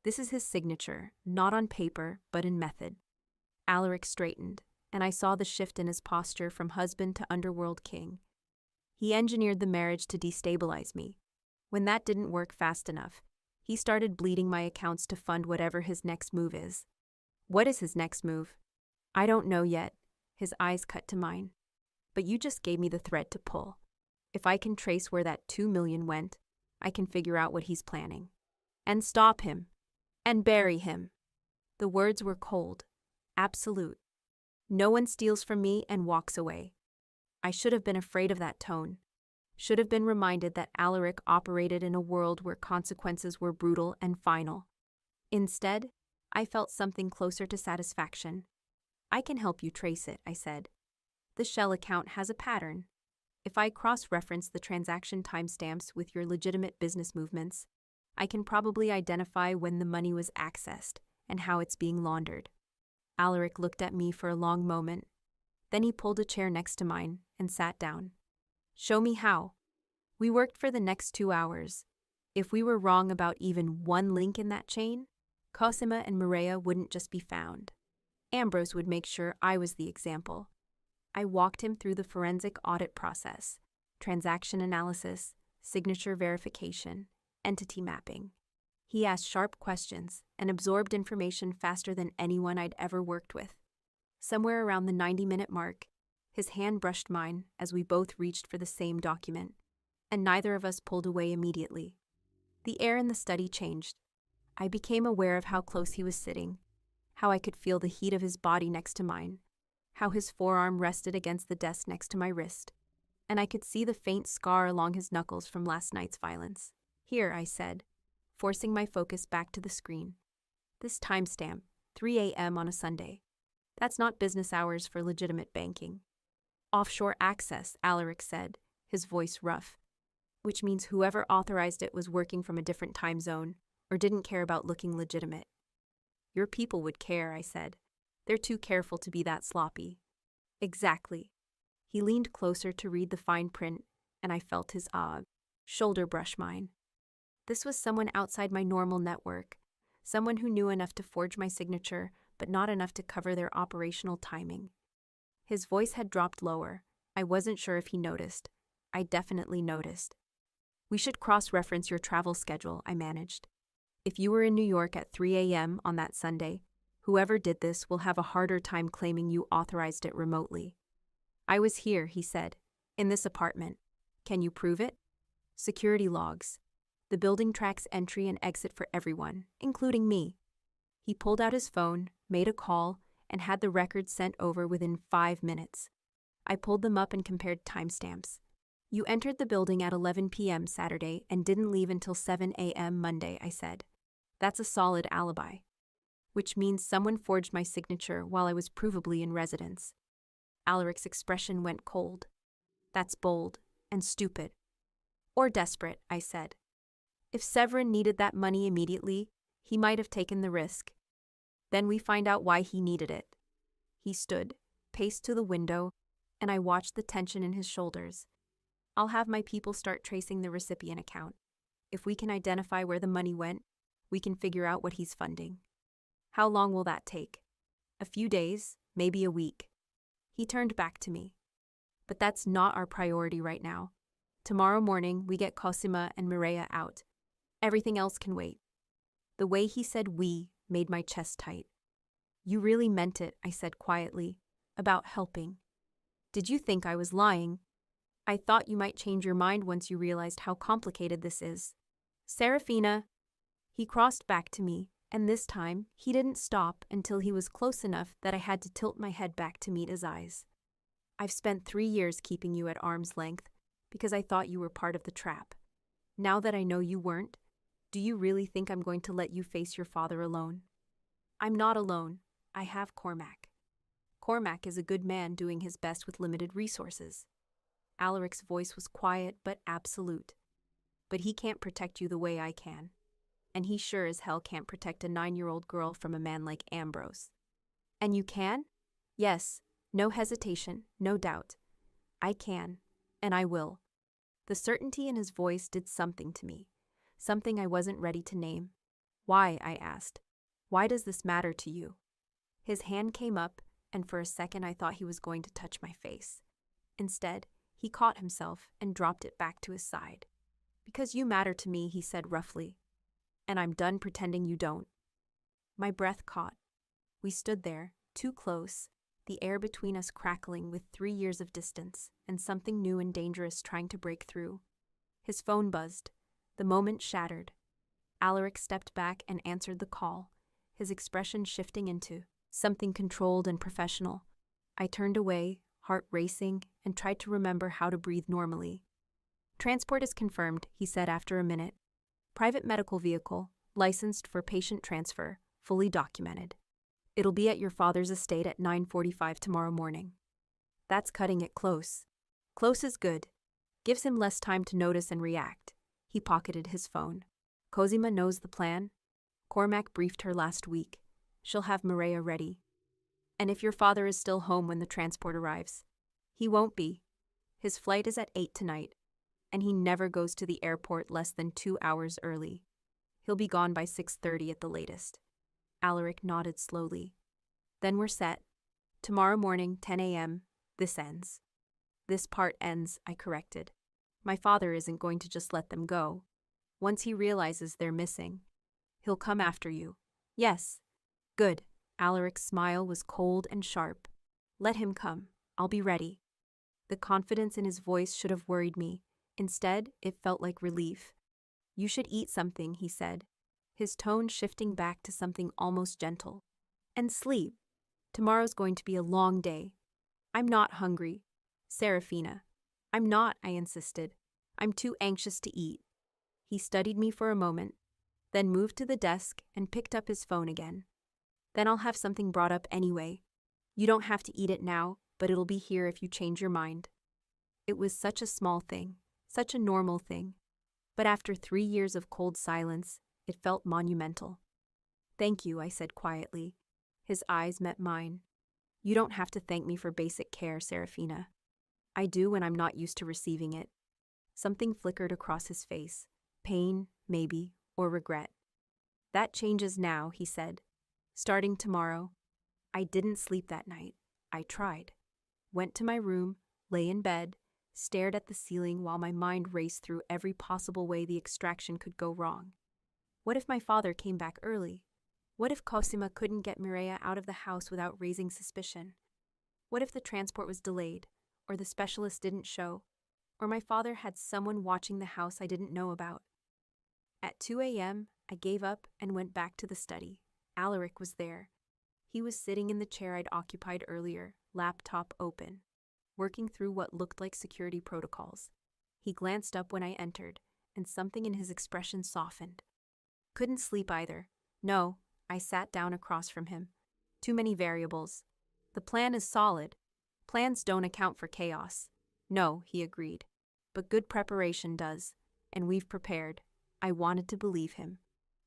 This is his signature, not on paper, but in method. Alaric straightened, and I saw the shift in his posture from husband to underworld king. He engineered the marriage to destabilize me. When that didn't work fast enough, he started bleeding my accounts to fund whatever his next move is. What is his next move? I don't know yet. His eyes cut to mine. But you just gave me the thread to pull. If I can trace where that $2 million went, I can figure out what he's planning. And stop him. And bury him. The words were cold. Absolute. No one steals from me and walks away. I should have been afraid of that tone. Should have been reminded that Alaric operated in a world where consequences were brutal and final. Instead, I felt something closer to satisfaction. I can help you trace it, I said. The shell account has a pattern. If I cross-reference the transaction timestamps with your legitimate business movements, I can probably identify when the money was accessed and how it's being laundered. Alaric looked at me for a long moment. Then he pulled a chair next to mine and sat down. Show me how. We worked for the next 2 hours. If we were wrong about even one link in that chain, Cosima and Maria wouldn't just be found. Ambrose would make sure I was the example. I walked him through the forensic audit process, transaction analysis, signature verification, entity mapping. He asked sharp questions and absorbed information faster than anyone I'd ever worked with. Somewhere around the 90-minute mark, his hand brushed mine as we both reached for the same document, and neither of us pulled away immediately. The air in the study changed. I became aware of how close he was sitting, how I could feel the heat of his body next to mine, how his forearm rested against the desk next to my wrist, and I could see the faint scar along his knuckles from last night's violence. Here, I said, forcing my focus back to the screen. This timestamp, 3 a.m. on a Sunday. That's not business hours for legitimate banking. Offshore access, Alaric said, his voice rough, which means whoever authorized it was working from a different time zone or didn't care about looking legitimate. Your people would care, I said. They're too careful to be that sloppy. Exactly. He leaned closer to read the fine print, and I felt his shoulder brush mine. This was someone outside my normal network, someone who knew enough to forge my signature, but not enough to cover their operational timing. His voice had dropped lower. I wasn't sure if he noticed. I definitely noticed. We should cross-reference your travel schedule, I managed. If you were in New York at 3 a.m. on that Sunday, whoever did this will have a harder time claiming you authorized it remotely. I was here, he said, in this apartment. Can you prove it? Security logs. The building tracks entry and exit for everyone, including me. He pulled out his phone, made a call, and had the records sent over within 5 minutes. I pulled them up and compared timestamps. You entered the building at 11 p.m. Saturday and didn't leave until 7 a.m. Monday, I said. That's a solid alibi. Which means someone forged my signature while I was provably in residence. Alaric's expression went cold. That's bold and stupid. Or desperate, I said. If Severin needed that money immediately, he might have taken the risk. Then we find out why he needed it. He stood, paced to the window, and I watched the tension in his shoulders. I'll have my people start tracing the recipient account. If we can identify where the money went, we can figure out what he's funding. How long will that take? A few days, maybe a week. He turned back to me. But that's not our priority right now. Tomorrow morning, we get Cosima and Mireya out. Everything else can wait. The way he said we made my chest tight. You really meant it, I said quietly, about helping. Did you think I was lying? I thought you might change your mind once you realized how complicated this is. Serafina. He crossed back to me, and this time he didn't stop until he was close enough that I had to tilt my head back to meet his eyes. I've spent 3 years keeping you at arm's length because I thought you were part of the trap. Now that I know you weren't, do you really think I'm going to let you face your father alone? I'm not alone. I have Cormac. Cormac is a good man doing his best with limited resources. Alaric's voice was quiet but absolute. But he can't protect you the way I can. And he sure as hell can't protect a 9-year-old girl from a man like Ambrose. And you can? Yes, no hesitation, no doubt. I can, and I will. The certainty in his voice did something to me, something I wasn't ready to name. Why, I asked. Why does this matter to you? His hand came up, and for a second I thought he was going to touch my face. Instead, he caught himself and dropped it back to his side. Because you matter to me, he said roughly. And I'm done pretending you don't. My breath caught. We stood there, too close, the air between us crackling with 3 years of distance and something new and dangerous trying to break through. His phone buzzed. The moment shattered. Alaric stepped back and answered the call, his expression shifting into something controlled and professional. I turned away, heart racing, and tried to remember how to breathe normally. Transport is confirmed, he said after a minute. Private medical vehicle, licensed for patient transfer, fully documented. It'll be at your father's estate at 9:45 tomorrow morning. That's cutting it close. Close is good. Gives him less time to notice and react. He pocketed his phone. Cosima knows the plan. Cormac briefed her last week. She'll have Mireya ready. And if your father is still home when the transport arrives, he won't be. His flight is at 8 tonight, and he never goes to the airport less than 2 hours early. He'll be gone by 6:30 at the latest. Alaric nodded slowly. Then we're set. Tomorrow morning, 10 a.m., this ends. This part ends, I corrected. My father isn't going to just let them go. Once he realizes they're missing, he'll come after you. Yes. Good. Alaric's smile was cold and sharp. Let him come. I'll be ready. The confidence in his voice should have worried me. Instead, it felt like relief. You should eat something, he said, his tone shifting back to something almost gentle. And sleep. Tomorrow's going to be a long day. I'm not hungry. Serafina. I'm not, I insisted. I'm too anxious to eat. He studied me for a moment, then moved to the desk and picked up his phone again. Then I'll have something brought up anyway. You don't have to eat it now, but it'll be here if you change your mind. It was such a small thing, such a normal thing. But after 3 years of cold silence, it felt monumental. Thank you, I said quietly. His eyes met mine. You don't have to thank me for basic care, Serafina. I do when I'm not used to receiving it. Something flickered across his face. Pain, maybe, or regret. That changes now, he said. Starting tomorrow. I didn't sleep that night. I tried. Went to my room, lay in bed, stared at the ceiling while my mind raced through every possible way the extraction could go wrong. What if my father came back early? What if Cosima couldn't get Mireia out of the house without raising suspicion? What if the transport was delayed, or the specialist didn't show, or my father had someone watching the house I didn't know about? At 2 a.m., I gave up and went back to the study. Alaric was there. He was sitting in the chair I'd occupied earlier, laptop open, working through what looked like security protocols. He glanced up when I entered, and something in his expression softened. Couldn't sleep either. No, I sat down across from him. Too many variables. The plan is solid. Plans don't account for chaos. No, he agreed. But good preparation does, and we've prepared. I wanted to believe him.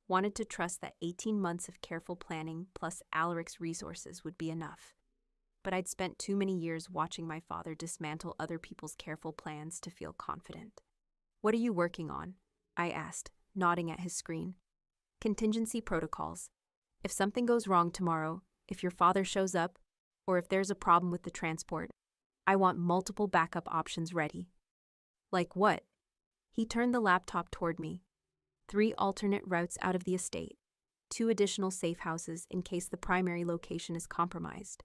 Wanted to trust that 18 months of careful planning plus Alaric's resources would be enough. But I'd spent too many years watching my father dismantle other people's careful plans to feel confident. What are you working on? I asked, nodding at his screen. Contingency protocols. If something goes wrong tomorrow, if your father shows up, or if there's a problem with the transport, I want multiple backup options ready. Like what? He turned the laptop toward me. 3 alternate routes out of the estate, 2 additional safe houses in case the primary location is compromised,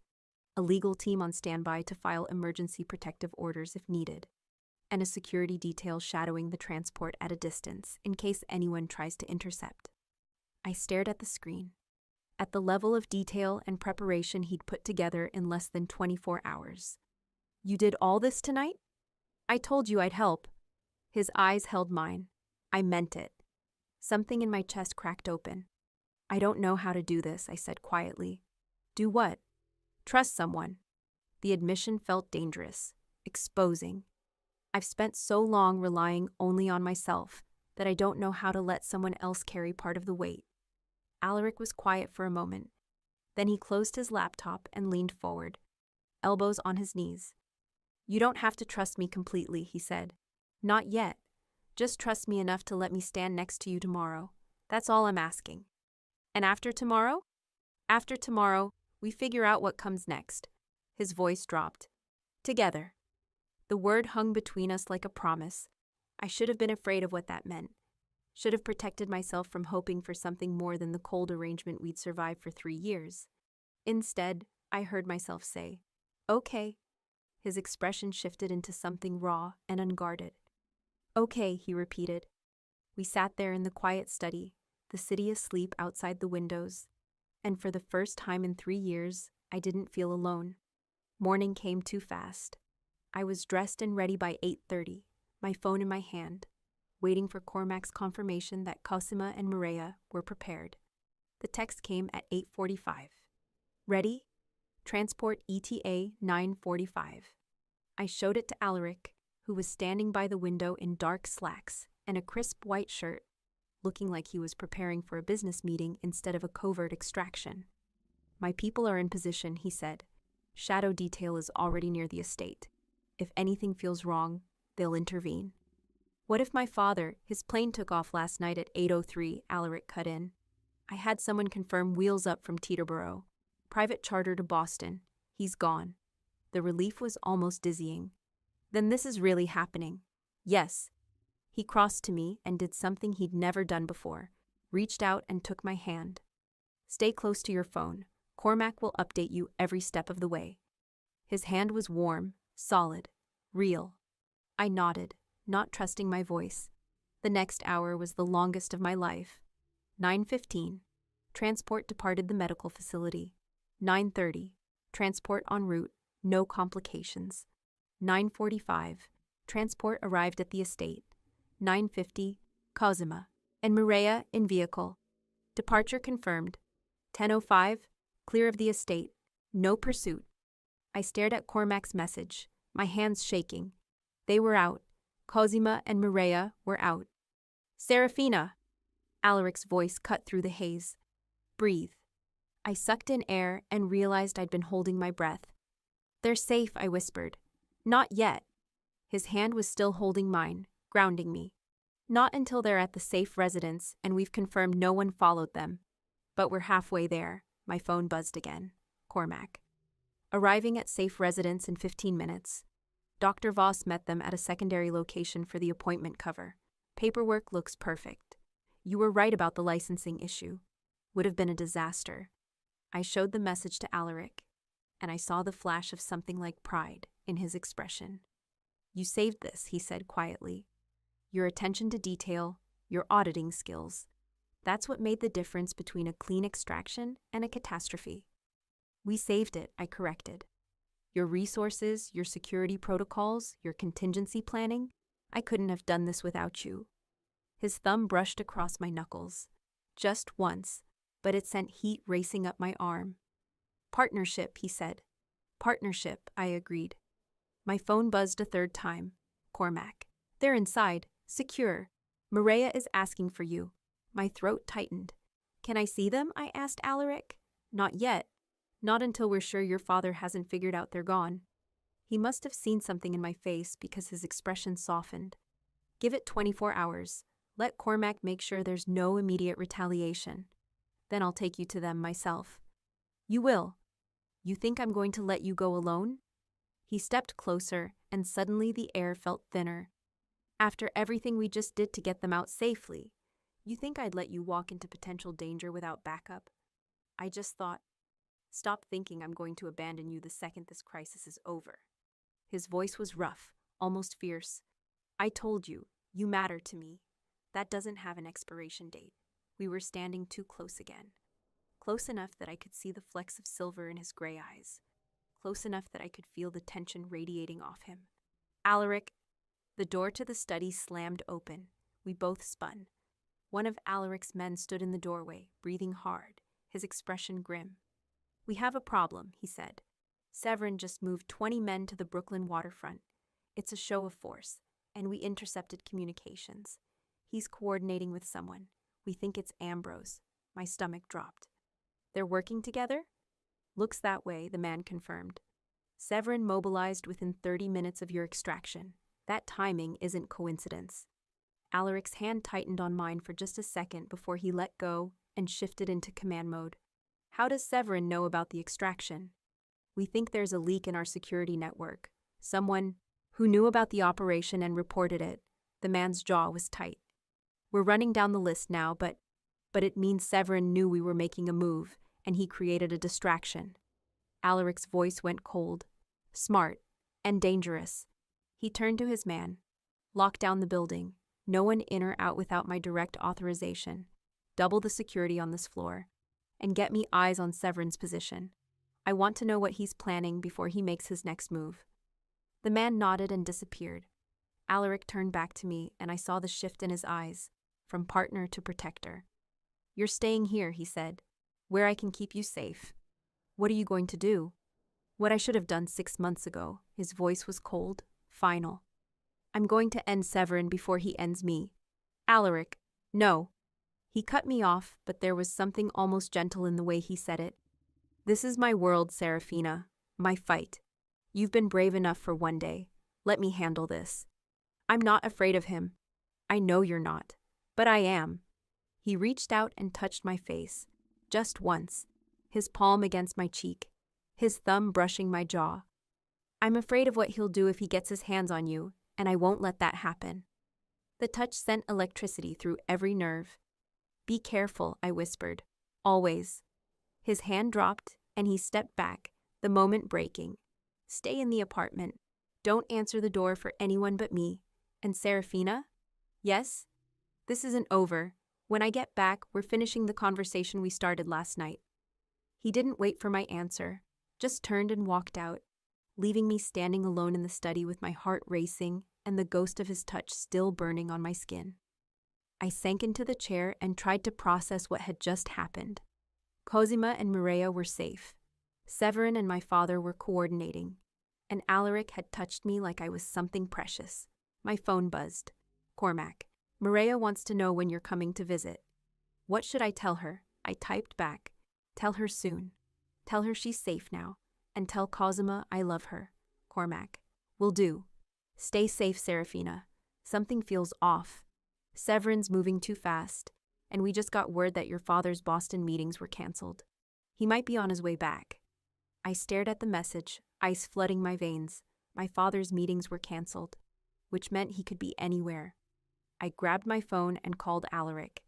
a legal team on standby to file emergency protective orders if needed, and a security detail shadowing the transport at a distance in case anyone tries to intercept. I stared at the screen. At the level of detail and preparation he'd put together in less than 24 hours. You did all this tonight? I told you I'd help. His eyes held mine. I meant it. Something in my chest cracked open. I don't know how to do this, I said quietly. Do what? Trust someone. The admission felt dangerous, exposing. I've spent so long relying only on myself that I don't know how to let someone else carry part of the weight. Alaric was quiet for a moment. Then he closed his laptop and leaned forward, elbows on his knees. You don't have to trust me completely, he said. Not yet. Just trust me enough to let me stand next to you tomorrow. That's all I'm asking. And after tomorrow? After tomorrow, we figure out what comes next. His voice dropped. Together. The word hung between us like a promise. I should have been afraid of what that meant. Should have protected myself from hoping for something more than the cold arrangement we'd survived for 3 years. Instead, I heard myself say, okay. His expression shifted into something raw and unguarded. Okay, he repeated. We sat there in the quiet study, the city asleep outside the windows, and for the first time in 3 years, I didn't feel alone. Morning came too fast. I was dressed and ready by 8:30, my phone in my hand, waiting for Cormac's confirmation that Cosima and Mireia were prepared. The text came at 8:45. Ready? Transport ETA 9:45. I showed it to Alaric, who was standing by the window in dark slacks and a crisp white shirt, looking like he was preparing for a business meeting instead of a covert extraction. My people are in position, he said. Shadow detail is already near the estate. If anything feels wrong, they'll intervene. What if my father, his plane took off last night at 8:03, Alaric cut in. I had someone confirm wheels up from Teterboro. Private charter to Boston. He's gone. The relief was almost dizzying. Then this is really happening. Yes. He crossed to me and did something he'd never done before. Reached out and took my hand. Stay close to your phone. Cormac will update you every step of the way. His hand was warm, solid, real. I nodded, not trusting my voice. The next hour was the longest of my life. 9:15. Transport departed the medical facility. 9:30. Transport en route, no complications. 9:45. Transport arrived at the estate. 9:50. Cosima and Mireia in vehicle. Departure confirmed. 10:05. Clear of the estate. No pursuit. I stared at Cormac's message, my hands shaking. They were out. Cosima and Mireia were out. Serafina! Alaric's voice cut through the haze. Breathe. I sucked in air and realized I'd been holding my breath. They're safe, I whispered. Not yet. His hand was still holding mine, grounding me. Not until they're at the safe residence and we've confirmed no one followed them. But we're halfway there. My phone buzzed again. Cormac. Arriving at safe residence in 15 minutes. Dr. Voss met them at a secondary location for the appointment cover. Paperwork looks perfect. You were right about the licensing issue. Would have been a disaster. I showed the message to Alaric, and I saw the flash of something like pride in his expression. You saved this, he said quietly. Your attention to detail, your auditing skills. That's what made the difference between a clean extraction and a catastrophe. We saved it, I corrected. Your resources, your security protocols, your contingency planning, I couldn't have done this without you. His thumb brushed across my knuckles. Just once, but it sent heat racing up my arm. Partnership, he said. Partnership, I agreed. My phone buzzed a third time. Cormac. They're inside, secure. Mireia is asking for you. My throat tightened. Can I see them? I asked Alaric. Not yet. Not until we're sure your father hasn't figured out they're gone. He must have seen something in my face because his expression softened. Give it 24 hours. Let Cormac make sure there's no immediate retaliation. Then I'll take you to them myself. You will. You think I'm going to let you go alone? He stepped closer, and suddenly the air felt thinner. After everything we just did to get them out safely, you think I'd let you walk into potential danger without backup? I just thought, stop thinking I'm going to abandon you the second this crisis is over. His voice was rough, almost fierce. I told you, you matter to me. That doesn't have an expiration date. We were standing too close again. Close enough that I could see the flecks of silver in his gray eyes. Close enough that I could feel the tension radiating off him. Alaric. The door to the study slammed open. We both spun. One of Alaric's men stood in the doorway, breathing hard, his expression grim. We have a problem, he said. Severin just moved 20 men to the Brooklyn waterfront. It's a show of force, and we intercepted communications. He's coordinating with someone. We think it's Ambrose. My stomach dropped. They're working together? Looks that way, the man confirmed. Severin mobilized within 30 minutes of your extraction. That timing isn't coincidence. Alaric's hand tightened on mine for just a second before he let go and shifted into command mode. How does Severin know about the extraction? We think there's a leak in our security network. Someone who knew about the operation and reported it. The man's jaw was tight. We're running down the list now, but it means Severin knew we were making a move, and he created a distraction. Alaric's voice went cold. Smart. And dangerous. He turned to his man. Lock down the building. No one in or out without my direct authorization. Double the security on this floor. And get me eyes on Severin's position. I want to know what he's planning before he makes his next move. The man nodded and disappeared. Alaric turned back to me, and I saw the shift in his eyes, from partner to protector. You're staying here, he said, where I can keep you safe. What are you going to do? What I should have done 6 months ago. His voice was cold, final. I'm going to end Severin before he ends me. Alaric, no. He cut me off, but there was something almost gentle in the way he said it. This is my world, Serafina. My fight. You've been brave enough for one day. Let me handle this. I'm not afraid of him. I know you're not. But I am. He reached out and touched my face. Just once. His palm against my cheek. His thumb brushing my jaw. I'm afraid of what he'll do if he gets his hands on you, and I won't let that happen. The touch sent electricity through every nerve. Be careful, I whispered. Always. His hand dropped, and he stepped back, the moment breaking. Stay in the apartment. Don't answer the door for anyone but me. And Serafina? Yes? This isn't over. When I get back, we're finishing the conversation we started last night. He didn't wait for my answer, just turned and walked out, leaving me standing alone in the study with my heart racing and the ghost of his touch still burning on my skin. I sank into the chair and tried to process what had just happened. Cosima and Mireia were safe. Severin and my father were coordinating, and Alaric had touched me like I was something precious. My phone buzzed. Cormac, Mireia wants to know when you're coming to visit. What should I tell her? I typed back. Tell her soon. Tell her she's safe now. And tell Cosima I love her. Cormac. Will do. Stay safe, Serafina. Something feels off. Severin's moving too fast, and we just got word that your father's Boston meetings were canceled. He might be on his way back. I stared at the message, ice flooding my veins. My father's meetings were canceled, which meant he could be anywhere. I grabbed my phone and called Alaric.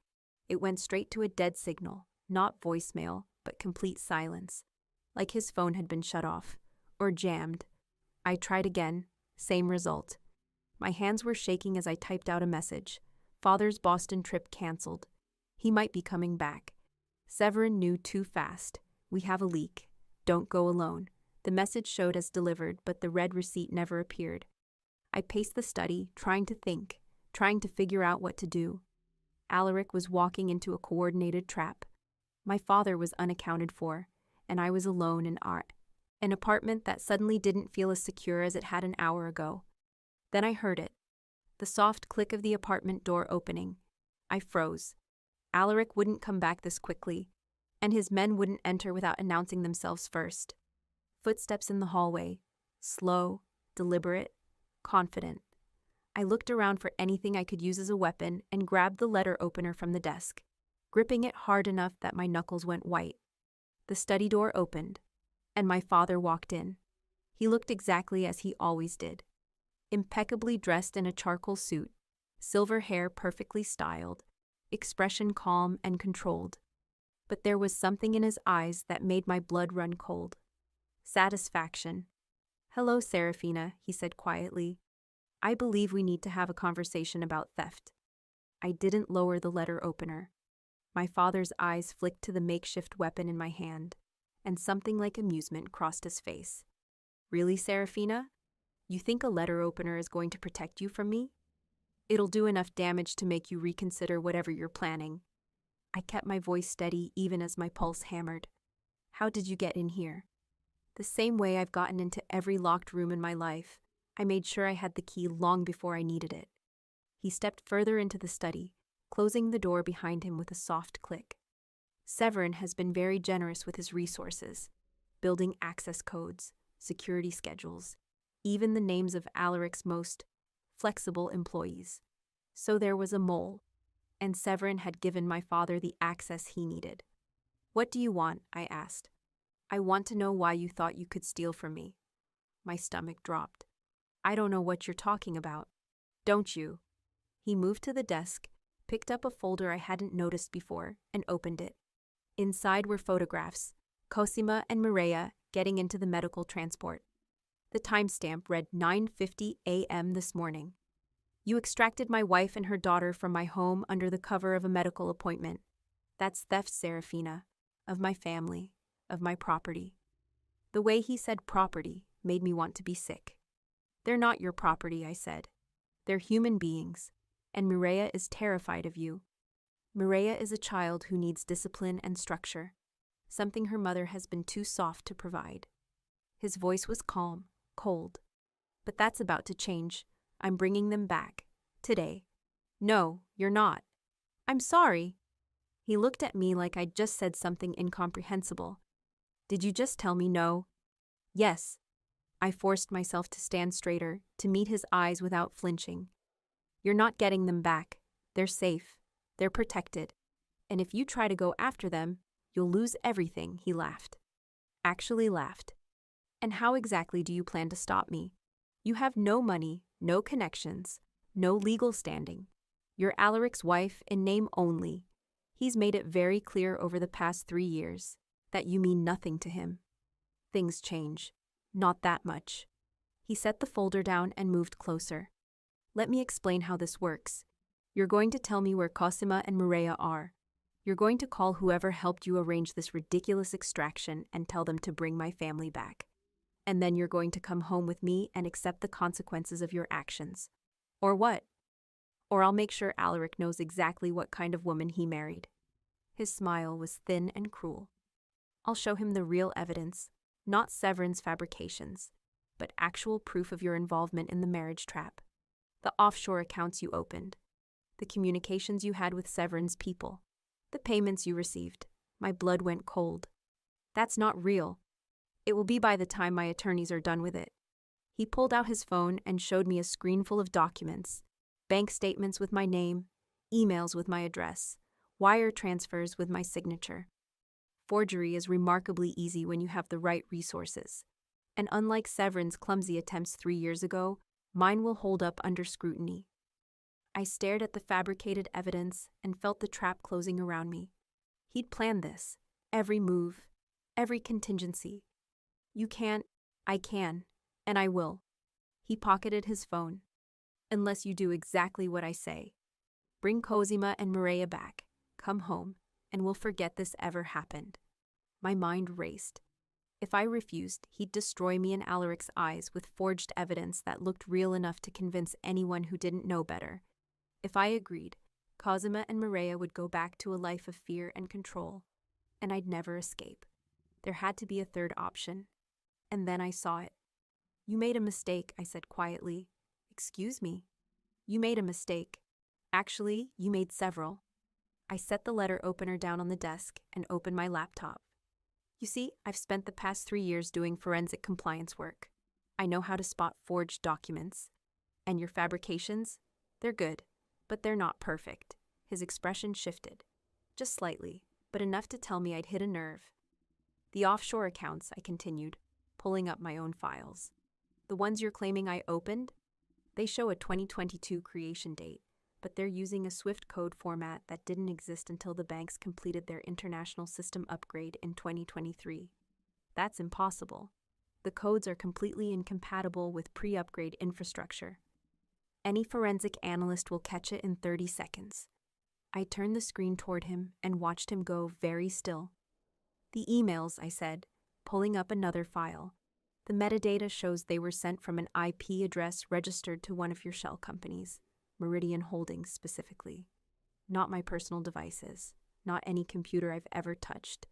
It went straight to a dead signal, not voicemail, but complete silence, like his phone had been shut off, or jammed. I tried again, same result. My hands were shaking as I typed out a message. Father's Boston trip canceled. He might be coming back. Severin knew too fast. We have a leak. Don't go alone. The message showed as delivered, but the red receipt never appeared. I paced the study, trying to think, trying to figure out what to do. Alaric was walking into a coordinated trap. My father was unaccounted for, and I was alone in an apartment that suddenly didn't feel as secure as it had an hour ago. Then I heard it. The soft click of the apartment door opening. I froze. Alaric wouldn't come back this quickly, and his men wouldn't enter without announcing themselves first. Footsteps in the hallway. Slow, deliberate, confident. I looked around for anything I could use as a weapon and grabbed the letter opener from the desk, gripping it hard enough that my knuckles went white. The study door opened, and my father walked in. He looked exactly as he always did. Impeccably dressed in a charcoal suit, silver hair perfectly styled, expression calm and controlled. But there was something in his eyes that made my blood run cold. Satisfaction. Hello, Serafina, he said quietly. I believe we need to have a conversation about theft. I didn't lower the letter opener. My father's eyes flicked to the makeshift weapon in my hand, and something like amusement crossed his face. Really, Serafina? You think a letter opener is going to protect you from me? It'll do enough damage to make you reconsider whatever you're planning. I kept my voice steady even as my pulse hammered. How did you get in here? The same way I've gotten into every locked room in my life. I made sure I had the key long before I needed it. He stepped further into the study, closing the door behind him with a soft click. Severin has been very generous with his resources, building access codes, security schedules, even the names of Alaric's most flexible employees. So there was a mole, and Severin had given my father the access he needed. What do you want? I asked. I want to know why you thought you could steal from me. My stomach dropped. I don't know what you're talking about. Don't you? He moved to the desk, picked up a folder I hadn't noticed before, and opened it. Inside were photographs, Cosima and Mireia getting into the medical transport. The timestamp read 9:50 a.m. this morning. You extracted my wife and her daughter from my home under the cover of a medical appointment. That's theft, Serafina, of my family, of my property. The way he said property made me want to be sick. They're not your property, I said. They're human beings, and Mireia is terrified of you. Mireia is a child who needs discipline and structure, something her mother has been too soft to provide. His voice was calm, cold. But that's about to change. I'm bringing them back. Today. No, you're not. I'm sorry. He looked at me like I'd just said something incomprehensible. Did you just tell me no? Yes. I forced myself to stand straighter, to meet his eyes without flinching. You're not getting them back. They're safe. They're protected. And if you try to go after them, you'll lose everything, he laughed. Actually laughed. And how exactly do you plan to stop me? You have no money, no connections, no legal standing. You're Alaric's wife in name only. He's made it very clear over the past 3 years that you mean nothing to him. Things change. Not that much. He set the folder down and moved closer. Let me explain how this works. You're going to tell me where Cosima and Mireia are. You're going to call whoever helped you arrange this ridiculous extraction and tell them to bring my family back. And then you're going to come home with me and accept the consequences of your actions. Or what? Or I'll make sure Alaric knows exactly what kind of woman he married. His smile was thin and cruel. I'll show him the real evidence, not Severin's fabrications, but actual proof of your involvement in the marriage trap. The offshore accounts you opened, the communications you had with Severin's people, the payments you received. My blood went cold. That's not real. It will be by the time my attorneys are done with it. He pulled out his phone and showed me a screen full of documents, bank statements with my name, emails with my address, wire transfers with my signature. Forgery is remarkably easy when you have the right resources. And unlike Severin's clumsy attempts 3 years ago, mine will hold up under scrutiny. I stared at the fabricated evidence and felt the trap closing around me. He'd planned this, every move, every contingency. You can't, I can, and I will. He pocketed his phone. Unless you do exactly what I say. Bring Cosima and Mireia back, come home, and we'll forget this ever happened. My mind raced. If I refused, he'd destroy me in Alaric's eyes with forged evidence that looked real enough to convince anyone who didn't know better. If I agreed, Cosima and Mireia would go back to a life of fear and control, and I'd never escape. There had to be a third option. And then I saw it. You made a mistake, I said quietly. Excuse me. You made a mistake. Actually, you made several. I set the letter opener down on the desk and opened my laptop. You see, I've spent the past 3 years doing forensic compliance work. I know how to spot forged documents. And your fabrications? They're good, but they're not perfect. His expression shifted. Just slightly, but enough to tell me I'd hit a nerve. The offshore accounts, I continued, pulling up my own files. The ones you're claiming I opened? They show a 2022 creation date, but they're using a Swift code format that didn't exist until the banks completed their international system upgrade in 2023. That's impossible. The codes are completely incompatible with pre-upgrade infrastructure. Any forensic analyst will catch it in 30 seconds. I turned the screen toward him and watched him go very still. The emails, I said, pulling up another file. The metadata shows they were sent from an IP address registered to one of your shell companies, Meridian Holdings specifically. Not my personal devices, not any computer I've ever touched.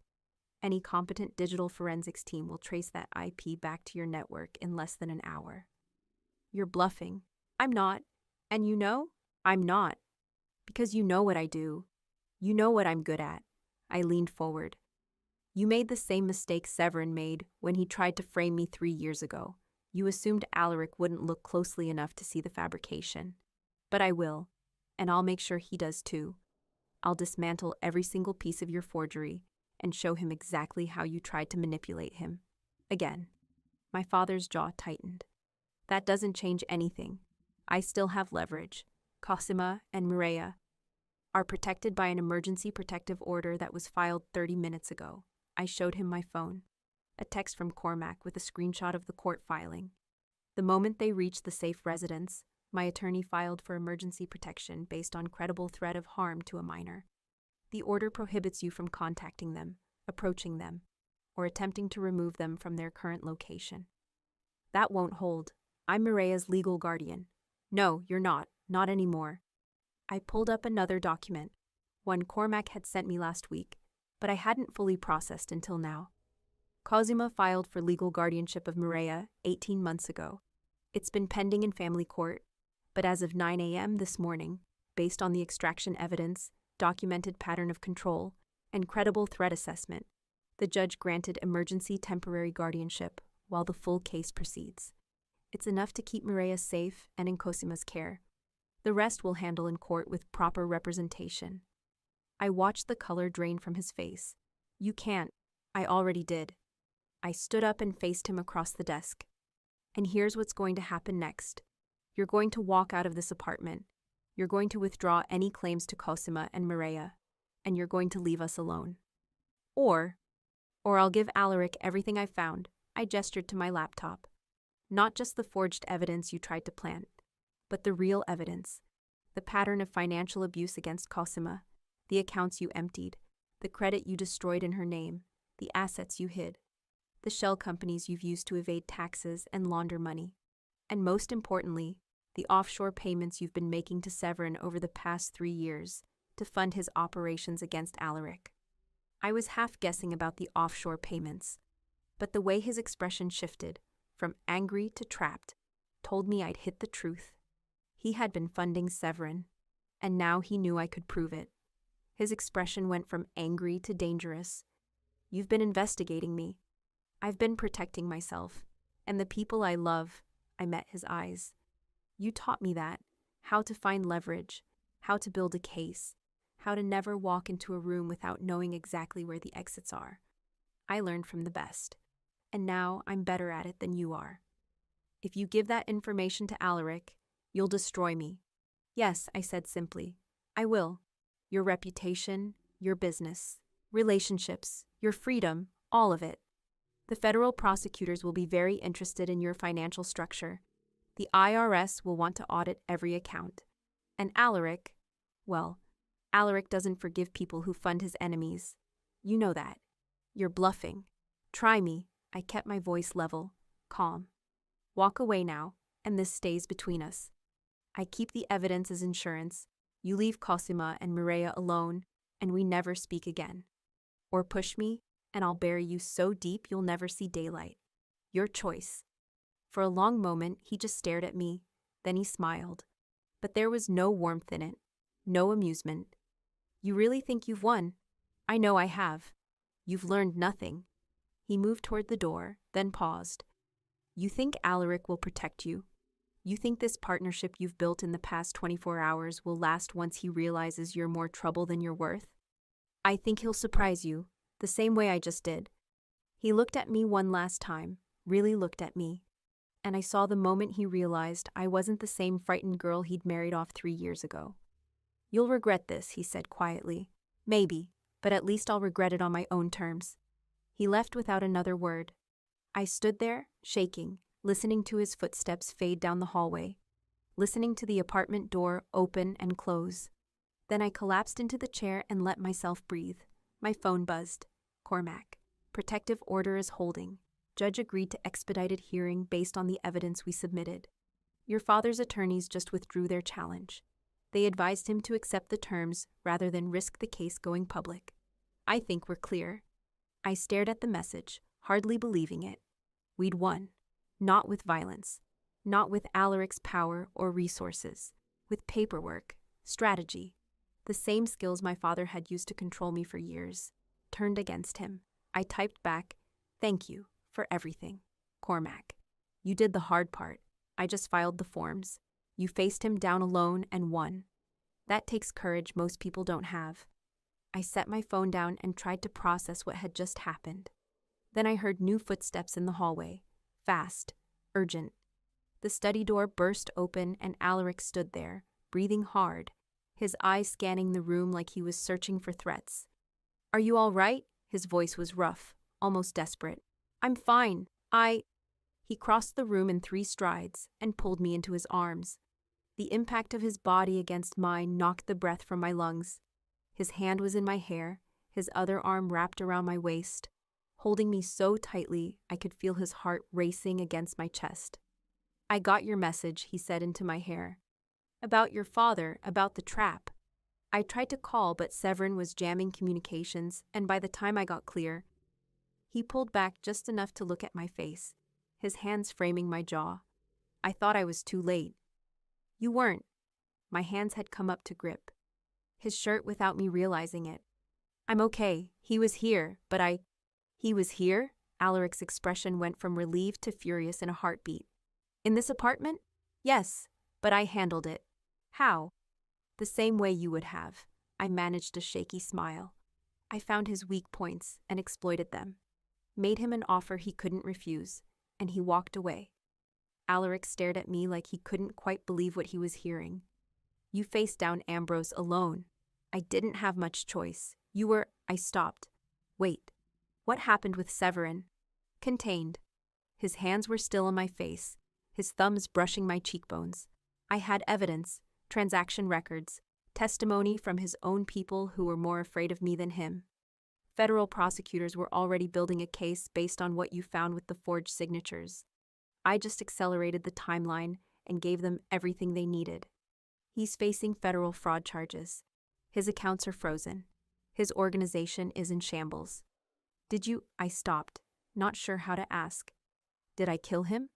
Any competent digital forensics team will trace that IP back to your network in less than an hour. You're bluffing. I'm not. And you know, I'm not. Because you know what I do. You know what I'm good at. I leaned forward. You made the same mistake Severin made when he tried to frame me 3 years ago. You assumed Alaric wouldn't look closely enough to see the fabrication. But I will, and I'll make sure he does too. I'll dismantle every single piece of your forgery and show him exactly how you tried to manipulate him. Again, my father's jaw tightened. That doesn't change anything. I still have leverage. Cosima and Mireia are protected by an emergency protective order that was filed 30 minutes ago. I showed him my phone, a text from Cormac with a screenshot of the court filing. The moment they reached the safe residence, my attorney filed for emergency protection based on credible threat of harm to a minor. The order prohibits you from contacting them, approaching them, or attempting to remove them from their current location. That won't hold. I'm Mireia's legal guardian. No, you're not anymore. I pulled up another document, one Cormac had sent me last week, but I hadn't fully processed until now. Cosima filed for legal guardianship of Mireia 18 months ago. It's been pending in family court, but as of 9 a.m. this morning, based on the extraction evidence, documented pattern of control, and credible threat assessment, the judge granted emergency temporary guardianship, while the full case proceeds. It's enough to keep Mireya safe and in Cosima's care. The rest we'll handle in court with proper representation. I watched the color drain from his face. You can't. I already did. I stood up and faced him across the desk. And here's what's going to happen next. You're going to walk out of this apartment. You're going to withdraw any claims to Cosima and Mireya. And you're going to leave us alone. Or I'll give Alaric everything I found. I gestured to my laptop. Not just the forged evidence you tried to plant, but the real evidence. The pattern of financial abuse against Cosima, the accounts you emptied, the credit you destroyed in her name, the assets you hid, the shell companies you've used to evade taxes and launder money, and most importantly, the offshore payments you've been making to Severin over the past 3 years to fund his operations against Alaric. I was half guessing about the offshore payments, but the way his expression shifted, from angry to trapped, told me I'd hit the truth. He had been funding Severin, and now he knew I could prove it. His expression went from angry to dangerous. You've been investigating me. I've been protecting myself, and the people I love. I met his eyes. You taught me that, how to find leverage, how to build a case, how to never walk into a room without knowing exactly where the exits are. I learned from the best, and now I'm better at it than you are. If you give that information to Alaric, you'll destroy me. Yes, I said simply. I will. Your reputation, your business, relationships, your freedom, all of it. The federal prosecutors will be very interested in your financial structure. The IRS will want to audit every account. And Alaric, well, Alaric doesn't forgive people who fund his enemies. You know that. You're bluffing. Try me. I kept my voice level, calm. Walk away now, and this stays between us. I keep the evidence as insurance. You leave Cosima and Mireya alone, and we never speak again. Or push me, and I'll bury you so deep you'll never see daylight. Your choice. For a long moment, he just stared at me, then he smiled. But there was no warmth in it, no amusement. You really think you've won? I know I have. You've learned nothing. He moved toward the door, then paused. You think Alaric will protect you? You think this partnership you've built in the past 24 hours will last once he realizes you're more trouble than you're worth? I think he'll surprise you, the same way I just did. He looked at me one last time, really looked at me, and I saw the moment he realized I wasn't the same frightened girl he'd married off 3 years ago. You'll regret this, he said quietly. Maybe, but at least I'll regret it on my own terms. He left without another word. I stood there, shaking, listening to his footsteps fade down the hallway, listening to the apartment door open and close. Then I collapsed into the chair and let myself breathe. My phone buzzed. Cormac. Protective order is holding. Judge agreed to expedited hearing based on the evidence we submitted. Your father's attorneys just withdrew their challenge. They advised him to accept the terms rather than risk the case going public. I think we're clear. I stared at the message, hardly believing it. We'd won. Not with violence. Not with Alaric's power or resources. With paperwork, strategy. The same skills my father had used to control me for years. Turned against him. I typed back, "Thank you for everything, Cormac. You did the hard part. I just filed the forms. You faced him down alone and won. That takes courage most people don't have." I set my phone down and tried to process what had just happened. Then I heard new footsteps in the hallway. Fast, urgent. The study door burst open and Alaric stood there, breathing hard, his eyes scanning the room like he was searching for threats. "Are you all right?" His voice was rough, almost desperate. "I'm fine. He crossed the room in 3 strides and pulled me into his arms. The impact of his body against mine knocked the breath from my lungs. His hand was in my hair, his other arm wrapped around my waist, holding me so tightly I could feel his heart racing against my chest. "I got your message," he said into my hair. "About your father, about the trap." I tried to call, but Severin was jamming communications, and by the time I got clear, he pulled back just enough to look at my face, his hands framing my jaw. I thought I was too late. "You weren't." My hands had come up to grip his shirt without me realizing it. "I'm okay. He was here, but He was here?" Alaric's expression went from relieved to furious in a heartbeat. In this apartment? Yes, but I handled it. How? The same way you would have. I managed a shaky smile. I found his weak points and exploited them. Made him an offer he couldn't refuse, and he walked away. Alaric stared at me like he couldn't quite believe what he was hearing. You faced down Ambrose alone. I didn't have much choice. I stopped. Wait. What happened with Severin? Contained. His hands were still on my face, his thumbs brushing my cheekbones. I had evidence, transaction records, testimony from his own people who were more afraid of me than him. Federal prosecutors were already building a case based on what you found with the forged signatures. I just accelerated the timeline and gave them everything they needed. He's facing federal fraud charges. His accounts are frozen. His organization is in shambles. I stopped, not sure how to ask. Did I kill him?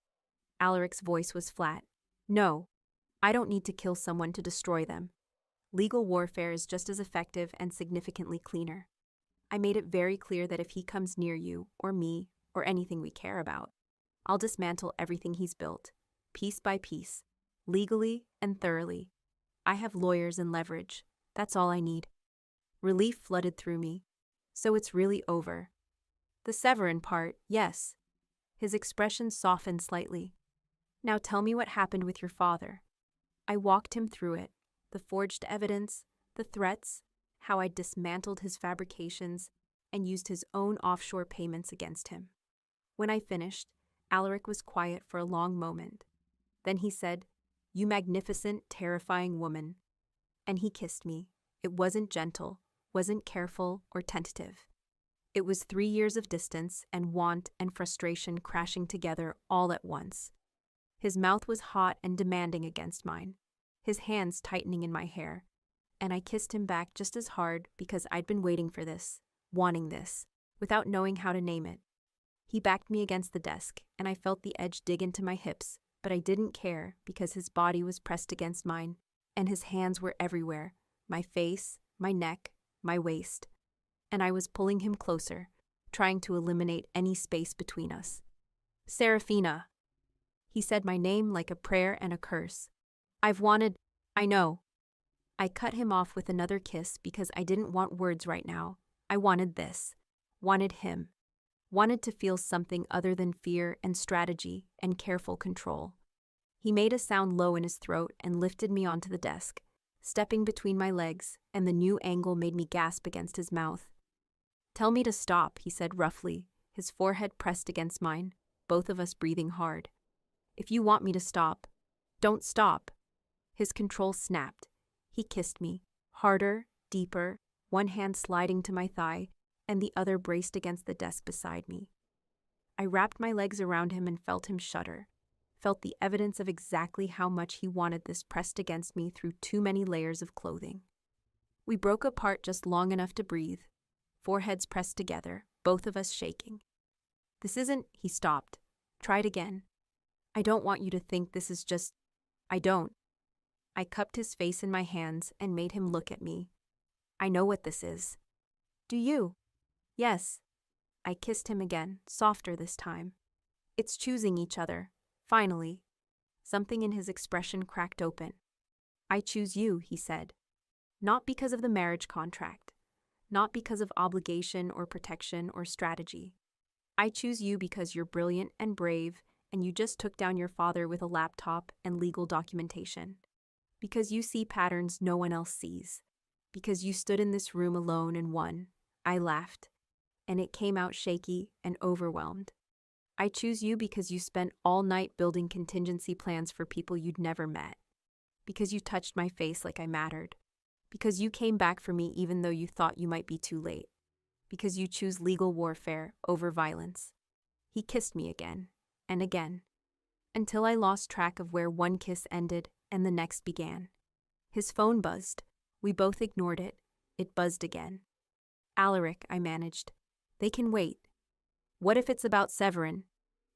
Alaric's voice was flat. No. I don't need to kill someone to destroy them. Legal warfare is just as effective and significantly cleaner. I made it very clear that if he comes near you, or me, or anything we care about, I'll dismantle everything he's built, piece by piece, legally and thoroughly. I have lawyers and leverage. That's all I need. Relief flooded through me. So it's really over. The Severin part, yes. His expression softened slightly. Now tell me what happened with your father. I walked him through it. The forged evidence, the threats, how I dismantled his fabrications and used his own offshore payments against him. When I finished, Alaric was quiet for a long moment. Then he said, "You magnificent, terrifying woman." And he kissed me. It wasn't gentle, wasn't careful or tentative. It was 3 years of distance and want and frustration crashing together all at once. His mouth was hot and demanding against mine, his hands tightening in my hair, and I kissed him back just as hard because I'd been waiting for this, wanting this, without knowing how to name it. He backed me against the desk, and I felt the edge dig into my hips, but I didn't care because his body was pressed against mine, and his hands were everywhere, my face, my neck, my waist. And I was pulling him closer, trying to eliminate any space between us. Serafina. He said my name like a prayer and a curse. I know. I cut him off with another kiss because I didn't want words right now. I wanted this. Wanted him. Wanted to feel something other than fear and strategy and careful control. He made a sound low in his throat and lifted me onto the desk, stepping between my legs, and the new angle made me gasp against his mouth. Tell me to stop, he said roughly, his forehead pressed against mine, both of us breathing hard. If you want me to stop, don't stop. His control snapped. He kissed me, harder, deeper, one hand sliding to my thigh, and the other braced against the desk beside me. I wrapped my legs around him and felt him shudder, felt the evidence of exactly how much he wanted this pressed against me through too many layers of clothing. We broke apart just long enough to breathe, foreheads pressed together, both of us shaking. He stopped. Tried again. I don't want you to think this is just... I don't. I cupped his face in my hands and made him look at me. I know what this is. Do you? Yes. I kissed him again, softer this time. It's choosing each other, finally. Something in his expression cracked open. I choose you, he said. Not because of the marriage contract. Not because of obligation or protection or strategy. I choose you because you're brilliant and brave, and you just took down your father with a laptop and legal documentation. Because you see patterns no one else sees. Because you stood in this room alone and won. I laughed, and it came out shaky and overwhelmed. I choose you because you spent all night building contingency plans for people you'd never met. Because you touched my face like I mattered. Because you came back for me even though you thought you might be too late. Because you choose legal warfare over violence. He kissed me again, and again, until I lost track of where one kiss ended and the next began. His phone buzzed. We both ignored it. It buzzed again. Alaric, I managed. They can wait. What if it's about Severin?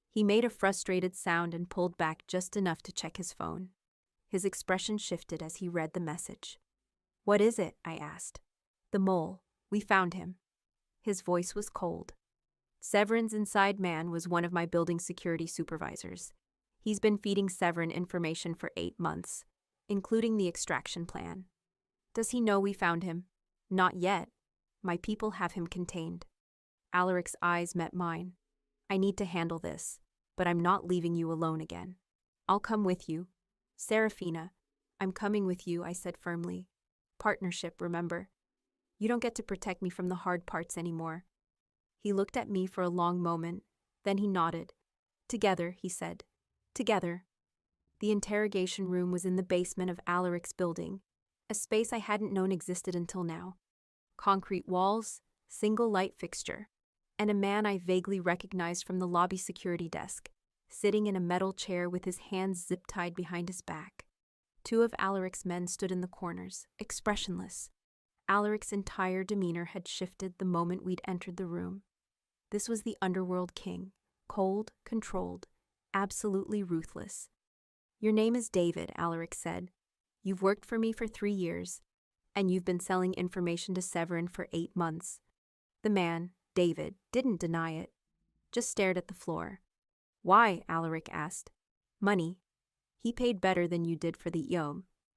He made a frustrated sound and pulled back just enough to check his phone. His expression shifted as he read the message. What is it? I asked. The mole. We found him. His voice was cold. Severin's inside man was one of my building security supervisors. He's been feeding Severin information for 8 months, including the extraction plan. Does he know we found him? Not yet. My people have him contained. Alaric's eyes met mine. I need to handle this, but I'm not leaving you alone again. I'll come with you. Serafina, I'm coming with you, I said firmly. Partnership, remember? You don't get to protect me from the hard parts anymore. He looked at me for a long moment, then he nodded. Together, he said. Together. The interrogation room was in the basement of Alaric's building, a space I hadn't known existed until now. Concrete walls, single light fixture, and a man I vaguely recognized from the lobby security desk, sitting in a metal chair with his hands zip-tied behind his back. 2 of Alaric's men stood in the corners, expressionless. Alaric's entire demeanor had shifted the moment we'd entered the room. This was the underworld king, cold, controlled, absolutely ruthless. Your name is David, Alaric said. You've worked for me for 3 years, and you've been selling information to Severin for 8 months. The man, David, didn't deny it, just stared at the floor. Why? Alaric asked. Money. He paid better than you did for the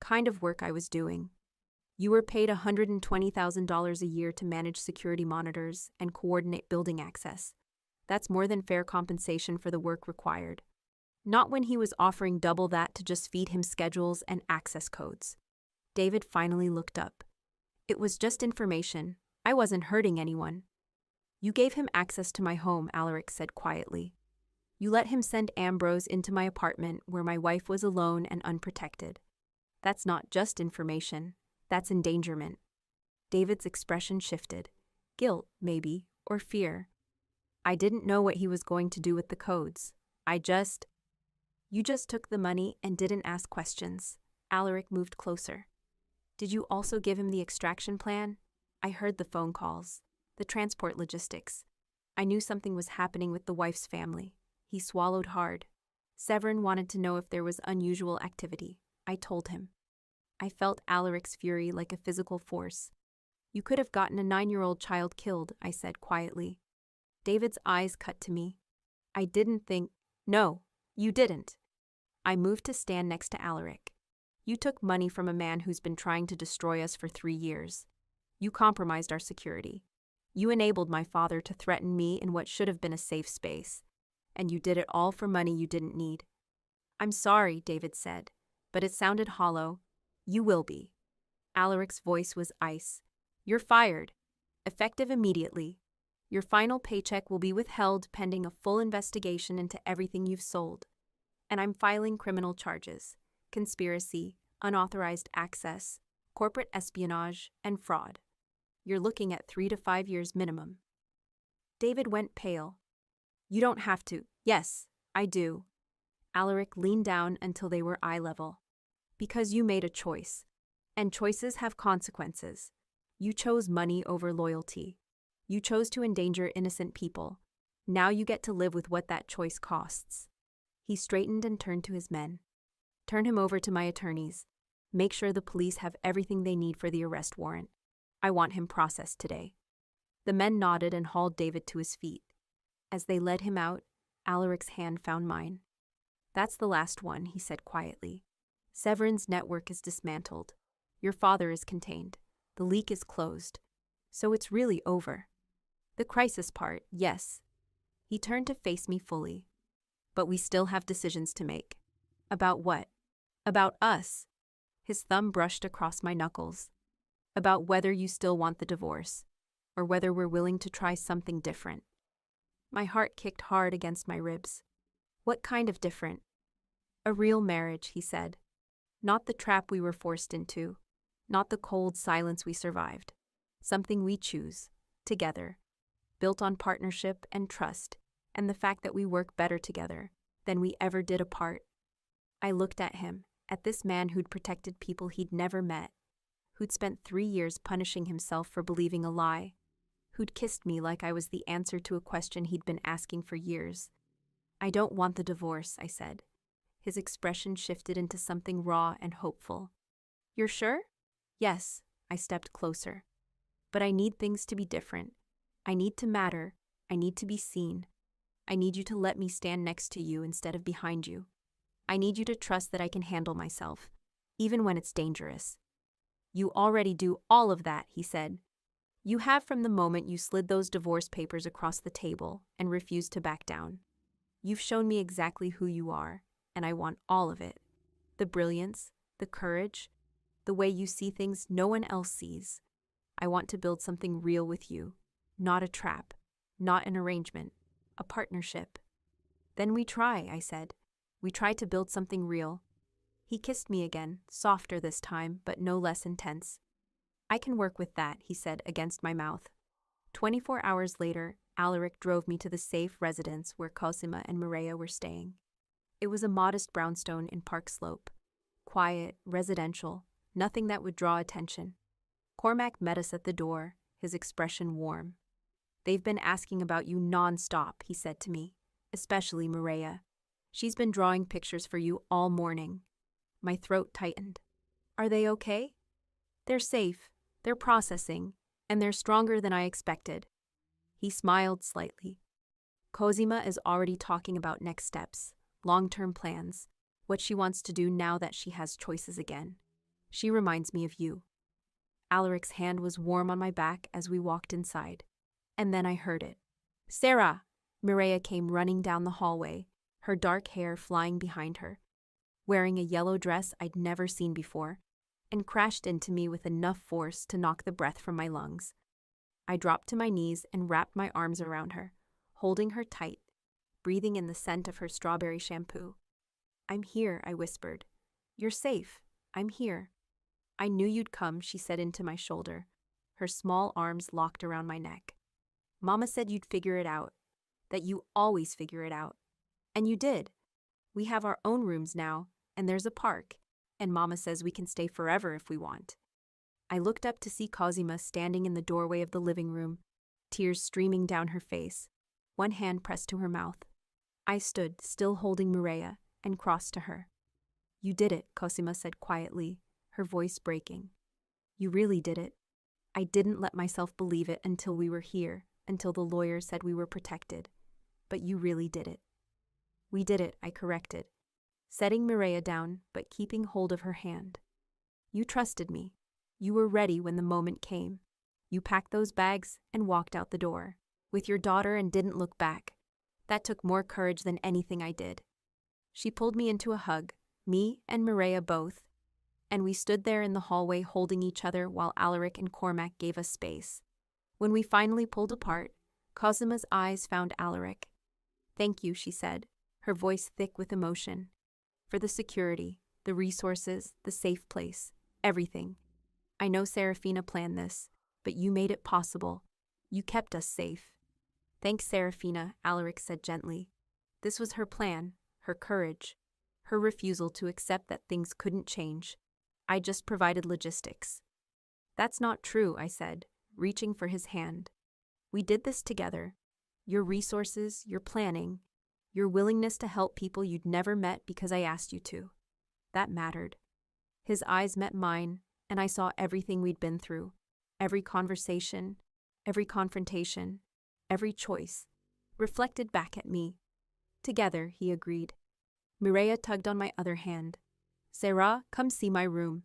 kind of work I was doing. You were paid $120,000 a year to manage security monitors and coordinate building access. That's more than fair compensation for the work required. Not when he was offering double that to just feed him schedules and access codes. David finally looked up. It was just information. I wasn't hurting anyone. You gave him access to my home, Alaric said quietly. You let him send Ambrose into my apartment where my wife was alone and unprotected. That's not just information. That's endangerment. David's expression shifted. Guilt, maybe, or fear. I didn't know what he was going to do with the codes. You just took the money and didn't ask questions. Alaric moved closer. Did you also give him the extraction plan? I heard the phone calls, the transport logistics. I knew something was happening with the wife's family. He swallowed hard. Severin wanted to know if there was unusual activity. I told him. I felt Alaric's fury like a physical force. You could have gotten a 9-year-old child killed, I said quietly. David's eyes cut to me. I didn't think. No, you didn't. I moved to stand next to Alaric. You took money from a man who's been trying to destroy us for 3 years. You compromised our security. You enabled my father to threaten me in what should have been a safe space. And you did it all for money you didn't need. I'm sorry, David said, but it sounded hollow. You will be. Alaric's voice was ice. You're fired. Effective immediately. Your final paycheck will be withheld pending a full investigation into everything you've sold. And I'm filing criminal charges: conspiracy, unauthorized access, corporate espionage, and fraud. You're looking at 3 to 5 years minimum. David went pale. You don't have to. Yes, I do. Alaric leaned down until they were eye level. Because you made a choice. And choices have consequences. You chose money over loyalty. You chose to endanger innocent people. Now you get to live with what that choice costs. He straightened and turned to his men. Turn him over to my attorneys. Make sure the police have everything they need for the arrest warrant. I want him processed today. The men nodded and hauled David to his feet. As they led him out, Alaric's hand found mine. That's the last one, he said quietly. Severin's network is dismantled. Your father is contained. The leak is closed. So it's really over. The crisis part, yes. He turned to face me fully. But we still have decisions to make. About what? About us. His thumb brushed across my knuckles. About whether you still want the divorce, or whether we're willing to try something different. My heart kicked hard against my ribs. What kind of different? A real marriage, he said. Not the trap we were forced into. Not the cold silence we survived. Something we choose, together. Built on partnership and trust, and the fact that we work better together than we ever did apart. I looked at him, at this man who'd protected people he'd never met, who'd spent 3 years punishing himself for believing a lie, who'd kissed me like I was the answer to a question he'd been asking for years. I don't want the divorce, I said. His expression shifted into something raw and hopeful. You're sure? Yes, I stepped closer. But I need things to be different. I need to matter, I need to be seen. I need you to let me stand next to you instead of behind you. I need you to trust that I can handle myself, even when it's dangerous. You already do all of that, he said. You have from the moment you slid those divorce papers across the table and refused to back down. You've shown me exactly who you are, and I want all of it. The brilliance, the courage, the way you see things no one else sees. I want to build something real with you, not a trap, not an arrangement, a partnership. Then we try, I said. We try to build something real. He kissed me again, softer this time, but no less intense. I can work with that, he said against my mouth. 24 hours later, Alaric drove me to the safe residence where Cosima and Mireia were staying. It was a modest brownstone in Park Slope. Quiet, residential, nothing that would draw attention. Cormac met us at the door, his expression warm. They've been asking about you non-stop, he said to me, especially Mireia. She's been drawing pictures for you all morning. My throat tightened. Are they okay? They're safe, they're processing, and they're stronger than I expected. He smiled slightly. Cosima is already talking about next steps, long-term plans, what she wants to do now that she has choices again. She reminds me of you. Alaric's hand was warm on my back as we walked inside. And then I heard it. Sarah! Mireia came running down the hallway, her dark hair flying behind her, wearing a yellow dress I'd never seen before, and crashed into me with enough force to knock the breath from my lungs. I dropped to my knees and wrapped my arms around her, holding her tight, breathing in the scent of her strawberry shampoo. I'm here, I whispered. You're safe. I'm here. I knew you'd come, she said into my shoulder, her small arms locked around my neck. Mama said you'd figure it out, that you always figure it out. And you did. We have our own rooms now, and there's a park, and Mama says we can stay forever if we want. I looked up to see Cosima standing in the doorway of the living room, tears streaming down her face, one hand pressed to her mouth. I stood, still holding Mireia, and crossed to her. You did it, Cosima said quietly, her voice breaking. You really did it. I didn't let myself believe it until we were here, until the lawyer said we were protected. But you really did it. We did it, I corrected, setting Mireia down but keeping hold of her hand. You trusted me. You were ready when the moment came. You packed those bags and walked out the door, with your daughter, and didn't look back. That took more courage than anything I did. She pulled me into a hug, me and Mireia both, and we stood there in the hallway holding each other while Alaric and Cormac gave us space. When we finally pulled apart, Cosima's eyes found Alaric. Thank you, she said, her voice thick with emotion. For the security, the resources, the safe place, everything. I know Serafina planned this, but you made it possible. You kept us safe. Thanks, Serafina, Alaric said gently. This was her plan, her courage, her refusal to accept that things couldn't change. I just provided logistics. That's not true, I said, reaching for his hand. We did this together. Your resources, your planning, your willingness to help people you'd never met because I asked you to. That mattered. His eyes met mine, and I saw everything we'd been through, every conversation, every confrontation, every choice, reflected back at me. Together, he agreed. Mireia tugged on my other hand. Sarah, come see my room.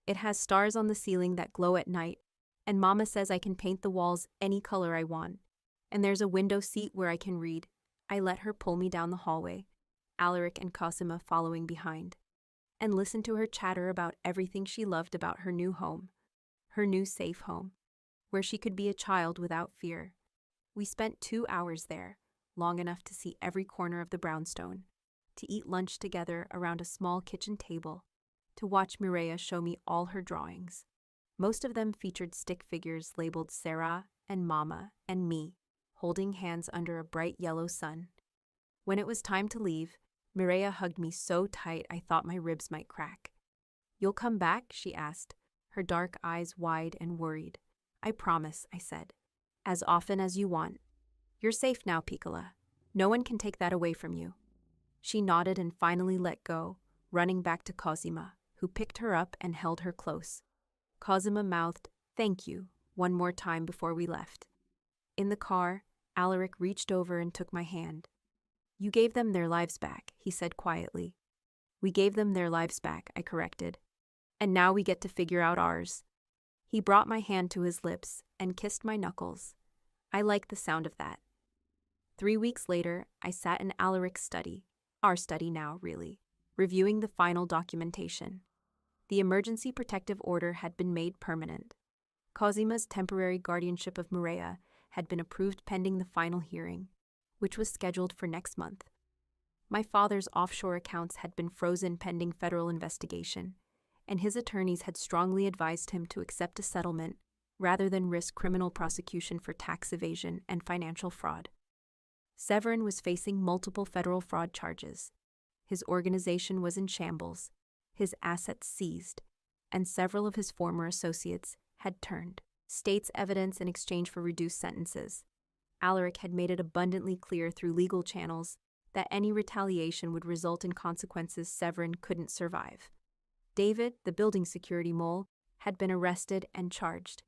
It has stars on the ceiling that glow at night, and Mama says I can paint the walls any color I want. And there's a window seat where I can read. I let her pull me down the hallway, Alaric and Cosima following behind, and listen to her chatter about everything she loved about her new home, her new safe home, where she could be a child without fear. We spent 2 hours there, long enough to see every corner of the brownstone, to eat lunch together around a small kitchen table, to watch Mireia show me all her drawings. Most of them featured stick figures labeled Sarah and Mama and me, holding hands under a bright yellow sun. When it was time to leave, Mireia hugged me so tight I thought my ribs might crack. You'll come back? She asked, her dark eyes wide and worried. I promise, I said. As often as you want. You're safe now, Piccola. No one can take that away from you. She nodded and finally let go, running back to Cosima, who picked her up and held her close. Cosima mouthed, "Thank you," one more time before we left. In the car, Alaric reached over and took my hand. You gave them their lives back, he said quietly. We gave them their lives back, I corrected. And now we get to figure out ours. He brought my hand to his lips and kissed my knuckles. I liked the sound of that. 3 weeks later, I sat in Alaric's study, our study now, really, reviewing the final documentation. The emergency protective order had been made permanent. Cozima's temporary guardianship of Mireia had been approved pending the final hearing, which was scheduled for next month. My father's offshore accounts had been frozen pending federal investigation, and his attorneys had strongly advised him to accept a settlement rather than risk criminal prosecution for tax evasion and financial fraud. Severin was facing multiple federal fraud charges. His organization was in shambles, his assets seized, and several of his former associates had turned state's evidence in exchange for reduced sentences. Alaric had made it abundantly clear through legal channels that any retaliation would result in consequences Severin couldn't survive. David, the building security mole, had been arrested and charged.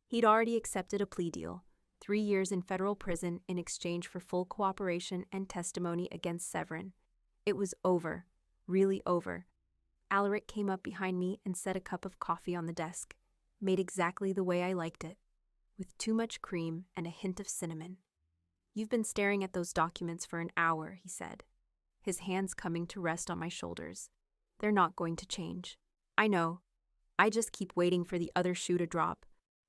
He'd already accepted a plea deal, 3 years in federal prison in exchange for full cooperation and testimony against Severin. It was over, really over. Alaric came up behind me and set a cup of coffee on the desk, made exactly the way I liked it, with too much cream and a hint of cinnamon. You've been staring at those documents for an hour, he said, his hands coming to rest on my shoulders. They're not going to change. I know. I just keep waiting for the other shoe to drop,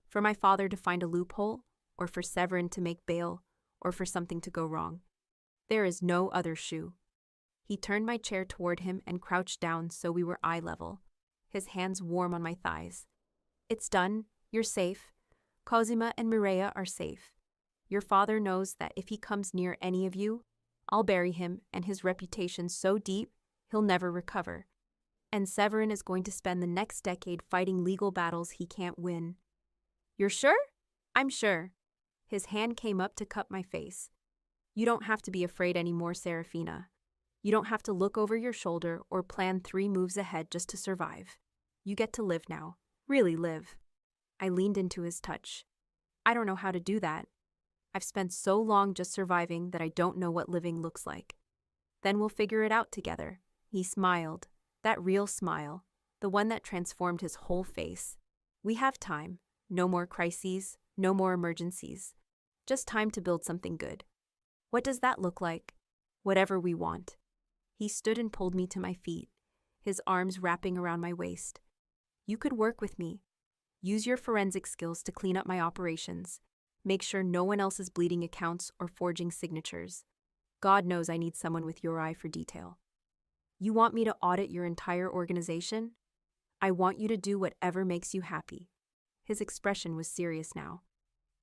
for my father to find a loophole, or for Severin to make bail, or for something to go wrong. There is no other shoe. He turned my chair toward him and crouched down so we were eye level, his hands warm on my thighs. It's done. You're safe. Cosima and Mireia are safe. Your father knows that if he comes near any of you, I'll bury him and his reputation so deep he'll never recover. And Severin is going to spend the next decade fighting legal battles he can't win. You're sure? I'm sure. His hand came up to cup my face. You don't have to be afraid anymore, Serafina. You don't have to look over your shoulder or plan 3 moves ahead just to survive. You get to live now. Really live. I leaned into his touch. I don't know how to do that. I've spent so long just surviving that I don't know what living looks like. Then we'll figure it out together. He smiled. That real smile. The one that transformed his whole face. We have time. No more crises. No more emergencies. Just time to build something good. What does that look like? Whatever we want. He stood and pulled me to my feet, his arms wrapping around my waist. You could work with me. Use your forensic skills to clean up my operations. Make sure no one else is bleeding accounts or forging signatures. God knows I need someone with your eye for detail. You want me to audit your entire organization? I want you to do whatever makes you happy. His expression was serious now.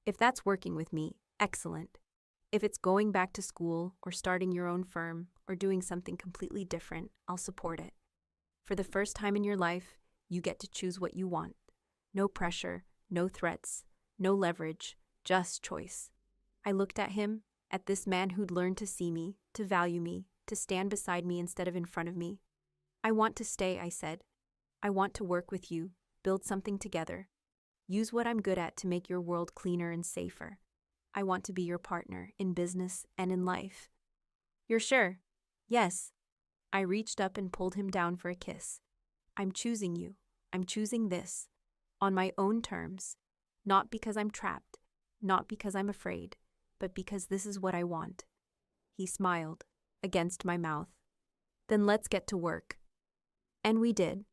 If that's working with me, excellent. If it's going back to school or starting your own firm or doing something completely different, I'll support it. For the first time in your life, you get to choose what you want. No pressure, no threats, no leverage, just choice. I looked at him, at this man who'd learned to see me, to value me, to stand beside me instead of in front of me. I want to stay, I said. I want to work with you, build something together. Use what I'm good at to make your world cleaner and safer. I want to be your partner in business and in life. You're sure? Yes. I reached up and pulled him down for a kiss. I'm choosing you. I'm choosing this. On my own terms. Not because I'm trapped. Not because I'm afraid. But because this is what I want. He smiled, against my mouth. Then let's get to work. And we did.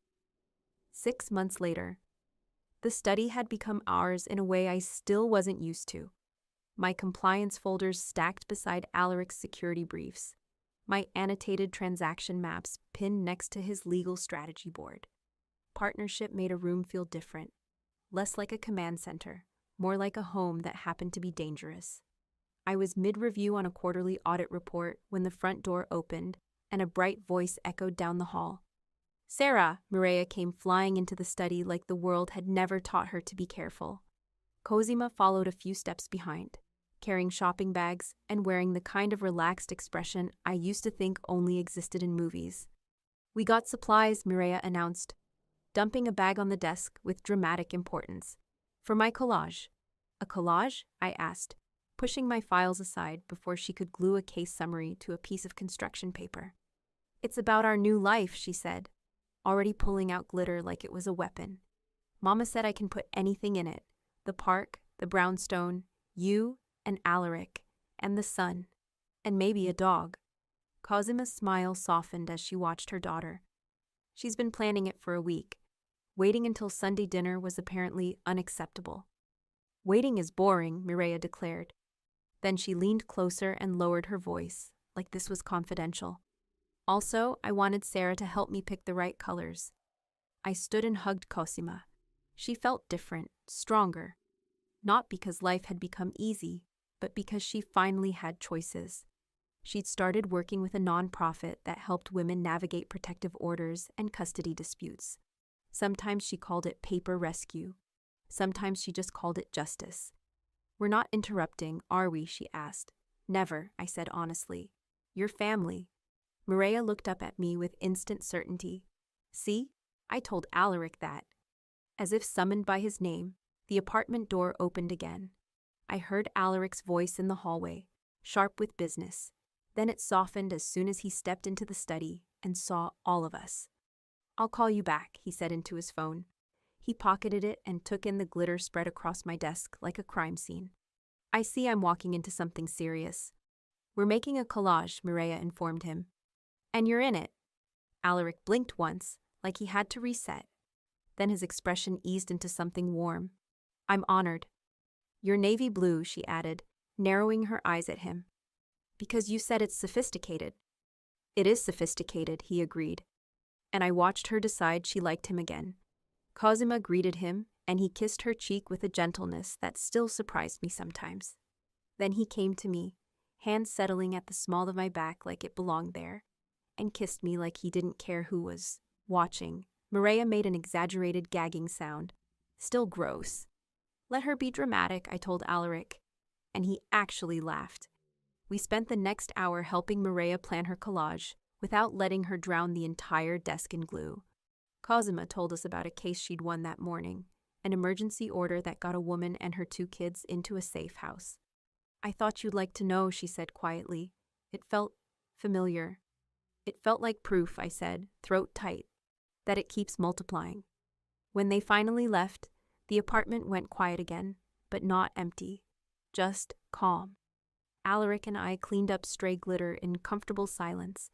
6 months later. The study had become ours in a way I still wasn't used to. My compliance folders stacked beside Alaric's security briefs. My annotated transaction maps pinned next to his legal strategy board. Partnership made a room feel different. Less like a command center, more like a home that happened to be dangerous. I was mid-review on a quarterly audit report when the front door opened and a bright voice echoed down the hall. Sarah, Mireia came flying into the study like the world had never taught her to be careful. Cosima followed a few steps behind, carrying shopping bags and wearing the kind of relaxed expression I used to think only existed in movies. We got supplies, Mireia announced, dumping a bag on the desk with dramatic importance. For my collage. A collage? I asked. pushing my files aside before she could glue a case summary to a piece of construction paper. "It's about our new life," she said, already pulling out glitter like it was a weapon. "Mama said I can put anything in it. The park, the brownstone, you, and Alaric, and the sun, and maybe a dog." Cozima's smile softened as she watched her daughter. She's been planning it for a week. Waiting until Sunday dinner was apparently unacceptable. "Waiting is boring," Mireya declared. Then she leaned closer and lowered her voice, like this was confidential. "Also, I wanted Sarah to help me pick the right colors." I stood and hugged Cosima. She felt different, stronger. Not because life had become easy, but because she finally had choices. She'd started working with a nonprofit that helped women navigate protective orders and custody disputes. Sometimes she called it paper rescue. Sometimes she just called it justice. "We're not interrupting, are we?" she asked. "Never," I said honestly. "You're family." Mireya looked up at me with instant certainty. "See? I told Alaric that." As if summoned by his name, the apartment door opened again. I heard Alaric's voice in the hallway, sharp with business. Then it softened as soon as he stepped into the study and saw all of us. "I'll call you back," he said into his phone. He pocketed it and took in the glitter spread across my desk like a crime scene. "I see I'm walking into something serious." "We're making a collage," Mireya informed him. "And you're in it." Alaric blinked once, like he had to reset. Then his expression eased into something warm. "I'm honored." "You're navy blue," she added, narrowing her eyes at him. "Because you said it's sophisticated." "It is sophisticated," he agreed. And I watched her decide she liked him again. Cosima greeted him, and he kissed her cheek with a gentleness that still surprised me sometimes. Then he came to me, hands settling at the small of my back like it belonged there, and kissed me like he didn't care who was watching. Mireya made an exaggerated gagging sound. Still gross. "Let her be dramatic," I told Alaric. And he actually laughed. We spent the next hour helping Mireya plan her collage, without letting her drown the entire desk in glue. Cosima told us about a case she'd won that morning, an emergency order that got a woman and her 2 kids into a safe house. "I thought you'd like to know," she said quietly. It felt familiar. "It felt like proof," I said, throat tight, "that it keeps multiplying." When they finally left, the apartment went quiet again, but not empty, just calm. Alaric and I cleaned up stray glitter in comfortable silence,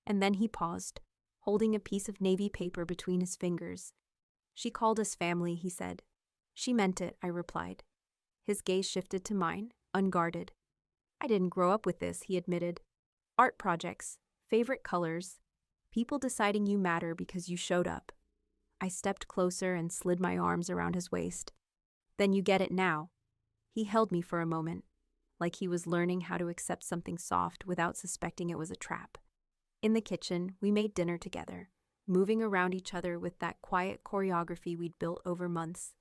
and then he paused, holding a piece of navy paper between his fingers. "She called us family," he said. "She meant it," I replied. His gaze shifted to mine, unguarded. "I didn't grow up with this," he admitted. "Art projects, favorite colors, people deciding you matter because you showed up." I stepped closer and slid my arms around his waist. "Then you get it now." He held me for a moment, like he was learning how to accept something soft without suspecting it was a trap. In the kitchen, we made dinner together, moving around each other with that quiet choreography we'd built over months.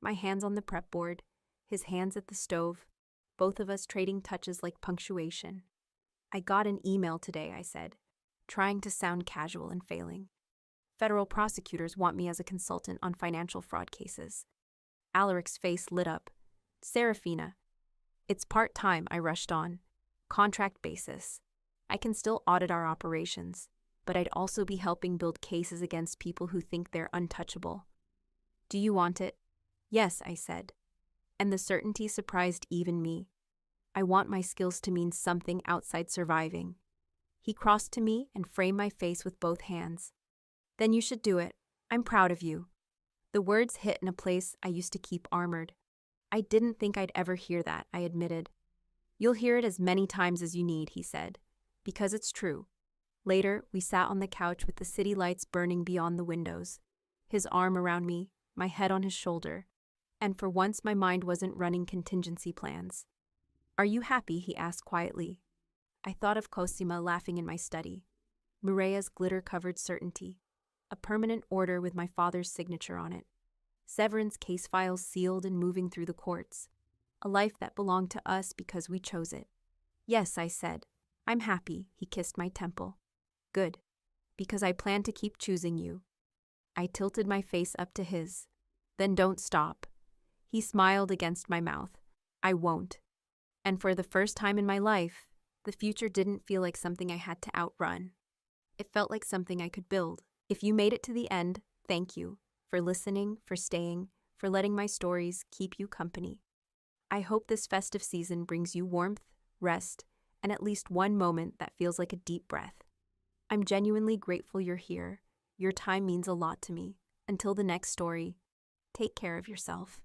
My hands on the prep board, his hands at the stove, both of us trading touches like punctuation. "I got an email today," I said, trying to sound casual and failing. "Federal prosecutors want me as a consultant on financial fraud cases." Alaric's face lit up. "Serafina." "It's part-time," I rushed on. "Contract basis. I can still audit our operations, but I'd also be helping build cases against people who think they're untouchable." "Do you want it?" "Yes," I said. And the certainty surprised even me. I want my skills to mean something outside surviving. He crossed to me and framed my face with both hands. "Then you should do it. I'm proud of you." The words hit in a place I used to keep armored. I didn't think I'd ever hear that, I admitted. "You'll hear it as many times as you need," he said, "because it's true." Later, we sat on the couch with the city lights burning beyond the windows, his arm around me, my head on his shoulder, and for once my mind wasn't running contingency plans. "Are you happy?" he asked quietly. I thought of Cosima laughing in my study, Mireya's glitter-covered certainty, a permanent order with my father's signature on it, Severin's case files sealed and moving through the courts, a life that belonged to us because we chose it. "Yes," I said. "I'm happy," he kissed my temple. "Good. Because I plan to keep choosing you." I tilted my face up to his. "Then don't stop." He smiled against my mouth. "I won't." And for the first time in my life, the future didn't feel like something I had to outrun. It felt like something I could build. If you made it to the end, thank you for listening, for staying, for letting my stories keep you company. I hope this festive season brings you warmth, rest, and at least one moment that feels like a deep breath. I'm genuinely grateful you're here. Your time means a lot to me. Until the next story, take care of yourself.